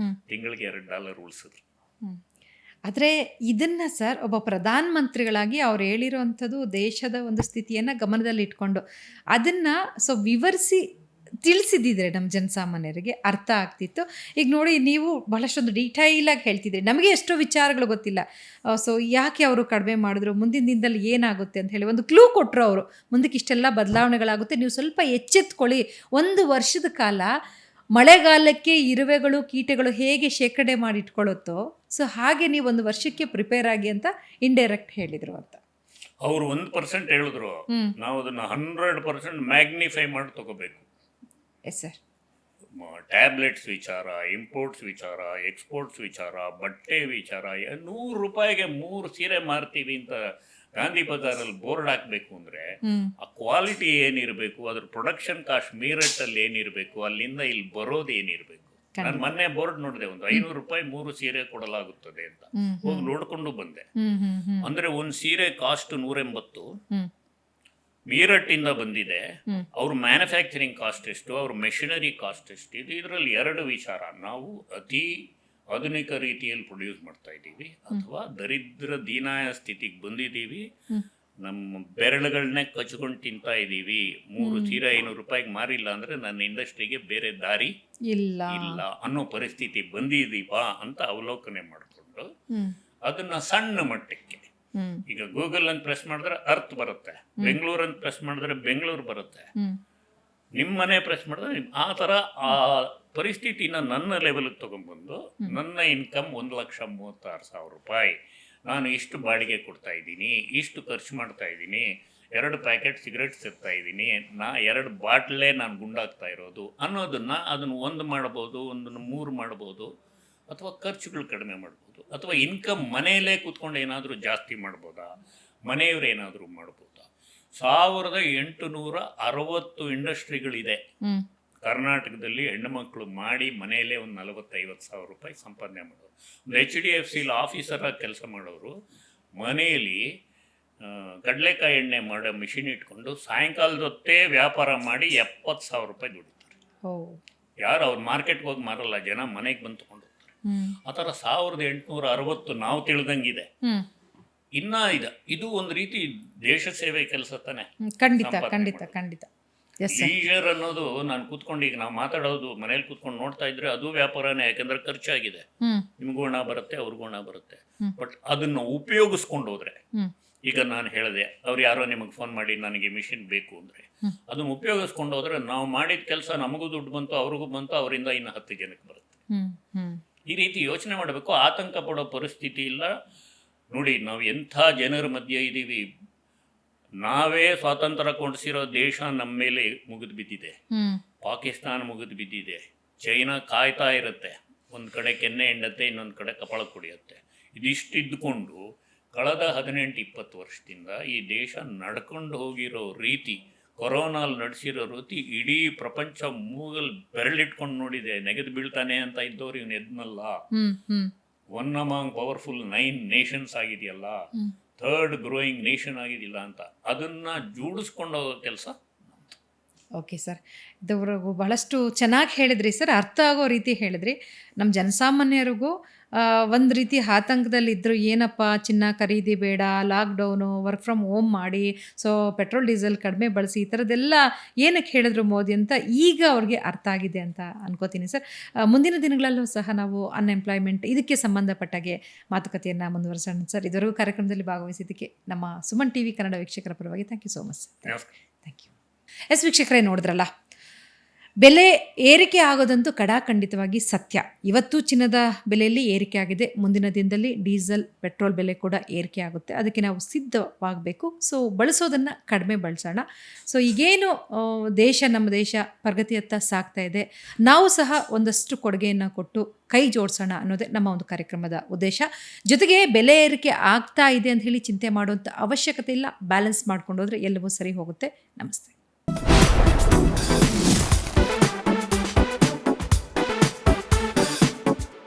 ತಿಂಗಳಿಗೆ $2 ಉಳಿಸಿದ್ರು. ಆದರೆ ಇದನ್ನು ಸರ್ ಒಬ್ಬ ಪ್ರಧಾನ ಮಂತ್ರಿಗಳಾಗಿ ಅವ್ರು ಹೇಳಿರೋವಂಥದ್ದು ದೇಶದ ಒಂದು ಸ್ಥಿತಿಯನ್ನು ಗಮನದಲ್ಲಿ ಇಟ್ಕೊಂಡು ಅದನ್ನು ವಿವರಿಸಿ ತಿಳಿಸಿದ್ದಿದ್ರೆ ನಮ್ಮ ಜನಸಾಮಾನ್ಯರಿಗೆ ಅರ್ಥ ಆಗ್ತಿತ್ತು. ಈಗ ನೋಡಿ ನೀವು ಬಹಳಷ್ಟೊಂದು ಡೀಟೈಲಾಗಿ ಹೇಳ್ತಿದ್ರಿ, ನಮಗೆ ಎಷ್ಟೋ ವಿಚಾರಗಳು ಗೊತ್ತಿಲ್ಲ. ಸೊ ಯಾಕೆ ಅವರು ಕಡಿಮೆ ಮಾಡಿದ್ರು, ಮುಂದಿನ ದಿನದಲ್ಲಿ ಏನಾಗುತ್ತೆ ಅಂತ ಹೇಳಿ ಒಂದು ಕ್ಲೂ ಕೊಟ್ಟರು ಅವರು. ಮುಂದಕ್ಕೆ ಇಷ್ಟೆಲ್ಲ ಬದಲಾವಣೆಗಳಾಗುತ್ತೆ, ನೀವು ಸ್ವಲ್ಪ ಎಚ್ಚೆತ್ಕೊಳ್ಳಿ. 1 ವರ್ಷದ ಕಾಲ ಮಳೆಗಾಲಕ್ಕೆ ಇರುವೆಗಳು ಕೀಟಗಳು ಹೇಗೆ ಶೇಖರಣೆ ಮಾಡಿ ಇಟ್ಕೊಳ್ಳುತ್ತೋ, ಸೊ ಹಾಗೆ ನೀವು 1 ವರ್ಷಕ್ಕೆ ಪ್ರಿಪೇರ್ ಆಗಿ ಅಂತ ಇಂಡೈರೆಕ್ಟ್ ಹೇಳಿದರು ಅಂತ. ಅವರು 1% ಹೇಳಿದ್ರು, ನಾವು ಅದನ್ನ 100% ಮ್ಯಾಗ್ನಿಫೈ ಮಾಡಿ ತಗೋಬೇಕು. Yes sir. ಟ್ಯಾಬ್ಲೆಟ್ಸ್ ವಿಚಾರ, ಇಂಪೋರ್ಟ್ಸ್ ವಿಚಾರ, ಎಕ್ಸ್ಪೋರ್ಟ್ಸ್ ವಿಚಾರ, ಬಟ್ಟೆ ವಿಚಾರ, 100 ರೂಪಾಯಿಗೆ 3 ಸೀರೆ ಮಾರ್ತೀವಿ ಅಂತ ಗಾಂಧಿ ಬಜಾರಲ್ಲಿ ಬೋರ್ಡ್ ಹಾಕಬೇಕು ಅಂದರೆ ಆ ಕ್ವಾಲಿಟಿ ಏನಿರಬೇಕು, ಅದ್ರ ಪ್ರೊಡಕ್ಷನ್ ಕಾಸ್ಟ್ ಮೀರಟ್ಟಲ್ಲಿ ಏನಿರಬೇಕು, ಅಲ್ಲಿಂದ ಇಲ್ಲಿ ಬರೋದು ಏನಿರಬೇಕು. ನಾನು ಮೊನ್ನೆ ಬೋರ್ಡ್ ನೋಡಿದೆ, ಒಂದು 500 ರೂಪಾಯಿ 3 ಸೀರೆ ಕೊಡಲಾಗುತ್ತದೆ ಅಂತ. ಹೋಗಿ ನೋಡ್ಕೊಂಡು ಬಂದೆ. ಅಂದ್ರೆ ಒಂದು ಸೀರೆ ಕಾಸ್ಟ್ 180, ಮೀರಟ್ಟಿಂದ ಬಂದಿದೆ. ಅವ್ರ ಮ್ಯಾನುಫ್ಯಾಕ್ಚರಿಂಗ್ ಕಾಸ್ಟ್ ಎಷ್ಟು, ಅವ್ರ ಮೆಷಿನರಿ ಕಾಸ್ಟ್ ಎಷ್ಟು. ಇದರಲ್ಲಿ 2 ವಿಚಾರ. ನಾವು ಅತಿ ಆಧುನಿಕ ರೀತಿಯಲ್ಲಿ ಪ್ರೊಡ್ಯೂಸ್ ಮಾಡ್ತಾ ಇದ್ದೀವಿ ಅಥವಾ ದರಿದ್ರ ದೀನಾಯ ಸ್ಥಿತಿಗೆ ಬಂದಿದ್ದೀವಿ, ನಮ್ಮ ಬೆರಳುಗಳನ್ನೇ ಕಚ್ಕೊಂಡು ತಿಂತಾ ಇದ್ದೀವಿ. 3 ಸೀರೆ 500 ರೂಪಾಯಿಗೆ ಮಾರಿಲ್ಲ ಅಂದ್ರೆ ನನ್ನ ಇಂಡಸ್ಟ್ರಿಗೆ ಬೇರೆ ದಾರಿ ಇಲ್ಲ ಅನ್ನೋ ಪರಿಸ್ಥಿತಿ ಬಂದಿದೀವಾ ಅಂತ ಅವಲೋಕನೆ ಮಾಡಿಕೊಂಡು ಅದನ್ನ ಸಣ್ಣ ಮಟ್ಟಕ್ಕೆ, ಈಗ ಗೂಗಲ್ ಅಂತ ಪ್ರೆಸ್ ಮಾಡಿದ್ರೆ ಅರ್ತ್ ಬರುತ್ತೆ, ಬೆಂಗಳೂರು ಅಂತ ಪ್ರೆಸ್ ಮಾಡಿದ್ರೆ ಬೆಂಗಳೂರು ಬರುತ್ತೆ, ನಿಮ್ಮ ಮನೆ ಪ್ರೆಸ್ ಮಾಡಿದ್ರೆ ಆ ಥರ ಆ ಪರಿಸ್ಥಿತಿನ ನನ್ನ ಲೆವೆಲ್ಗೆ ತೊಗೊಂಡ್ಬಂದು ನನ್ನ ಇನ್ಕಮ್ 1,36,000 ರೂಪಾಯಿ, ನಾನು ಇಷ್ಟು ಬಾಡಿಗೆ ಕೊಡ್ತಾ ಇದ್ದೀನಿ, ಇಷ್ಟು ಖರ್ಚು ಮಾಡ್ತಾ ಇದ್ದೀನಿ, 2 ಪ್ಯಾಕೆಟ್ ಸಿಗರೆಟ್ ಸೇರ್ತಾ ಇದ್ದೀನಿ, 2 ಬಾಟ್ಲೇ ನಾನು ಗುಂಡಾಗ್ತಾ ಇರೋದು ಅನ್ನೋದನ್ನು ಅದನ್ನು 1 ಮಾಡ್ಬೋದು, 3 ಮಾಡ್ಬೋದು, ಅಥವಾ ಖರ್ಚುಗಳು ಕಡಿಮೆ ಮಾಡ್ಬೋದು, ಅಥವಾ ಇನ್ಕಮ್ ಮನೆಯಲ್ಲೇ ಕೂತ್ಕೊಂಡು ಏನಾದರೂ ಜಾಸ್ತಿ ಮಾಡ್ಬೋದಾ, ಮನೆಯವರು ಏನಾದರೂ ಮಾಡ್ಬೋದಾ. 1860 ಇಂಡಸ್ಟ್ರಿಗಳಿದೆ ಕರ್ನಾಟಕದಲ್ಲಿ. ಹೆಣ್ಣುಮಕ್ಕಳು ಮಾಡಿ ಮನೆಯಲ್ಲೇ ಒಂದು 40-50 ಸಾವಿರ ರೂಪಾಯಿ ಸಂಪಾದನೆ ಮಾಡೋರು. ಒಂದು HDFC ಆಫೀಸರಾಗಿ ಕೆಲಸ ಮಾಡೋರು ಮನೆಯಲ್ಲಿ ಕಡಲೆಕಾಯಿ ಎಣ್ಣೆ ಮಾಡೋ ಮಿಷಿನ್ ಇಟ್ಕೊಂಡು ಸಾಯಂಕಾಲದೊತ್ತೇ ವ್ಯಾಪಾರ ಮಾಡಿ 70,000 ರೂಪಾಯಿ ದುಡಿತಾರೆ. ಯಾರು ಅವ್ರು ಮಾರ್ಕೆಟ್ಗೆ ಹೋಗಿ ಮಾರಲ್ಲ, ಜನ ಮನೆಗೆ ಬಂದು ತಗೊಂಡು ಹೋಗ್ತಾರೆ. ಆ ಥರ 1860 ನಾವು ತಿಳಿದಂಗಿದೆ. ಇನ್ನ ಇದು ಒಂದು ರೀತಿ ದೇಶ ಸೇವೆ ಕೆಲಸ ತಾನೆ. ಖಂಡಿತ ಖಂಡಿತ ಖಂಡಿತ. ಲೀಜರ್ ಅನ್ನೋದು ನಾನು ಕೂತ್ಕೊಂಡು, ಈಗ ನಾವು ಮಾತಾಡೋದು ಮನೇಲಿ ಕೂತ್ಕೊಂಡು ನೋಡ್ತಾ ಇದ್ರೆ ಅದು ವ್ಯಾಪಾರನೇ, ಯಾಕಂದ್ರೆ ಖರ್ಚಾಗಿದೆ. ನಿಮ್ಗೂ ಹಣ ಬರುತ್ತೆ, ಅವ್ರಿಗೂ ಹಣ ಬರುತ್ತೆ. ಬಟ್ ಅದನ್ನ ಉಪಯೋಗಿಸ್ಕೊಂಡು ಹೋದ್ರೆ, ಈಗ ನಾನು ಹೇಳಿದೆ, ಅವ್ರು ಯಾರೋ ನಿಮಗೆ ಫೋನ್ ಮಾಡಿ ನನಗೆ ಮಿಷಿನ್ ಬೇಕು ಅಂದ್ರೆ, ಅದನ್ನ ಉಪಯೋಗಿಸ್ಕೊಂಡು ಹೋದ್ರೆ ನಾವು ಮಾಡಿದ ಕೆಲಸ ನಮಗೂ ದುಡ್ಡು ಬಂತು, ಅವ್ರಿಗೂ ಬಂತು, ಅವರಿಂದ ಇನ್ನು 10 ಜನಕ್ಕೆ ಬರುತ್ತೆ. ಈ ರೀತಿ ಯೋಚನೆ ಮಾಡಬೇಕು. ಆತಂಕ ಪಡೋ ಪರಿಸ್ಥಿತಿ ಇಲ್ಲ. ನೋಡಿ, ನಾವು ಎಂಥ ಜನರ ಮಧ್ಯೆ ಇದ್ದೀವಿ. ನಾವೇ ಸ್ವಾತಂತ್ರ್ಯ ಕೊಂಡಿಸಿರೋ ದೇಶ ನಮ್ಮ ಮೇಲೆ ಮುಗಿದು ಬಿದ್ದಿದೆ. ಪಾಕಿಸ್ತಾನ ಮುಗಿದು ಬಿದ್ದಿದೆ. ಚೈನಾ ಕಾಯ್ತಾ ಇರುತ್ತೆ, ಒಂದು ಕಡೆ ಕೆನ್ನೆ ಹಿಂಡತ್ತೆ, ಇನ್ನೊಂದು ಕಡೆ ಕಪಾಳ ಕುಡಿಯುತ್ತೆ. ಇದಿಷ್ಟಿದ್ದುಕೊಂಡು ಕಳೆದ 18-20 ವರ್ಷದಿಂದ ಈ ದೇಶ ನಡ್ಕೊಂಡು ಹೋಗಿರೋ ರೀತಿ, ಕೊರೋನಾಲ್ ನಡೆಸಿರೋ ರೀತಿ ಇಡೀ ಪ್ರಪಂಚ ಮೂಗಲ್ ಬೆರಳಿಟ್ಕೊಂಡು ನೋಡಿದೆ. ನೆಗೆದು ಬೀಳ್ತಾನೆ ಅಂತ ಇದ್ದವ್ರು ಇವನು ಎದ್ನಲ್ಲ. 1 among powerful 9 nations ಆಗಿದೆಯಲ್ಲ, 3rd ಗ್ರೋಯಿಂಗ್ ನೇಷನ್ ಆಗಿದಿಲ್ಲ ಅಂತ, ಅದನ್ನ ಜೋಡಿಸ್ಕೊಂಡು ಹೋಗೋ ಕೆಲಸ. ಓಕೆ ಸರ್, ಇದುವರೆಗೂ ಬಹಳಷ್ಟು ಚೆನ್ನಾಗಿ ಹೇಳಿದ್ರಿ ಸರ್, ಅರ್ಥ ಆಗೋ ರೀತಿ ಹೇಳಿದ್ರಿ. ನಮ್ಮ ಜನಸಾಮಾನ್ಯರಿಗೂ ಒಂದು ರೀತಿ ಆತಂಕದಲ್ಲಿದ್ದರು, ಏನಪ್ಪ ಚಿನ್ನ ಖರೀದಿ ಬೇಡ, ಲಾಕ್ಡೌನು, ವರ್ಕ್ ಫ್ರಮ್ ಹೋಮ್ ಮಾಡಿ, ಸೊ ಪೆಟ್ರೋಲ್ ಡೀಸೆಲ್ ಕಡಿಮೆ ಬಳಸಿ, ಈ ಥರದ್ದೆಲ್ಲ ಏನಕ್ಕೆ ಹೇಳಿದ್ರು ಮೋದಿ ಅಂತ ಈಗ ಅವ್ರಿಗೆ ಅರ್ಥ ಆಗಿದೆ ಅಂತ ಅನ್ಕೋತೀನಿ ಸರ್. ಮುಂದಿನ ದಿನಗಳಲ್ಲೂ ಸಹ ನಾವು ಅನ್ಎಂಪ್ಲಾಯ್ಮೆಂಟ್ ಇದಕ್ಕೆ ಸಂಬಂಧಪಟ್ಟಾಗೆ ಮಾತುಕತೆಯನ್ನು ಮುಂದುವರಿಸೋಣ ಸರ್. ಇದುವರೆಗೂ ಕಾರ್ಯಕ್ರಮದಲ್ಲಿ ಭಾಗವಹಿಸಿದ್ದಕ್ಕೆ ನಮ್ಮ ಸುಮನ್ TV ಕನ್ನಡ ವೀಕ್ಷಕರ ಪರವಾಗಿ thank you so much sir. Thank you. Yes ವೀಕ್ಷಕರೇ, ನೋಡಿದ್ರಲ್ಲ, ಬೆಲೆ ಏರಿಕೆ ಆಗೋದಂತೂ ಕಡಾಖಂಡಿತವಾಗಿ ಸತ್ಯ. ಇವತ್ತು ಚಿನ್ನದ ಬೆಲೆಯಲ್ಲಿ ಏರಿಕೆ ಆಗಿದೆ, ಮುಂದಿನ ದಿನದಲ್ಲಿ ಡೀಸೆಲ್ ಪೆಟ್ರೋಲ್ ಬೆಲೆ ಕೂಡ ಏರಿಕೆ ಆಗುತ್ತೆ. ಅದಕ್ಕೆ ನಾವು ಸಿದ್ಧವಾಗಬೇಕು. ಸೊ ಬಳಸೋದನ್ನು ಕಡಿಮೆ ಬಳಸೋಣ. ಸೊ ಈಗೇನು ನಮ್ಮ ದೇಶ ಪ್ರಗತಿಯತ್ತ ಸಾಗ್ತಾ ಇದೆ, ನಾವು ಸಹ ಒಂದಷ್ಟು ಕೊಡುಗೆಯನ್ನು ಕೊಟ್ಟು ಕೈ ಜೋಡಿಸೋಣ ಅನ್ನೋದೇ ನಮ್ಮ ಒಂದು ಕಾರ್ಯಕ್ರಮದ ಉದ್ದೇಶ. ಜೊತೆಗೆ ಬೆಲೆ ಏರಿಕೆ ಆಗ್ತಾ ಇದೆ ಅಂತ ಹೇಳಿ ಚಿಂತೆ ಮಾಡುವಂಥ ಅವಶ್ಯಕತೆ ಇಲ್ಲ. ಬ್ಯಾಲೆನ್ಸ್ ಮಾಡ್ಕೊಂಡು ಹೋದರೆ ಎಲ್ಲವೂ ಸರಿ ಹೋಗುತ್ತೆ. ನಮಸ್ತೆ.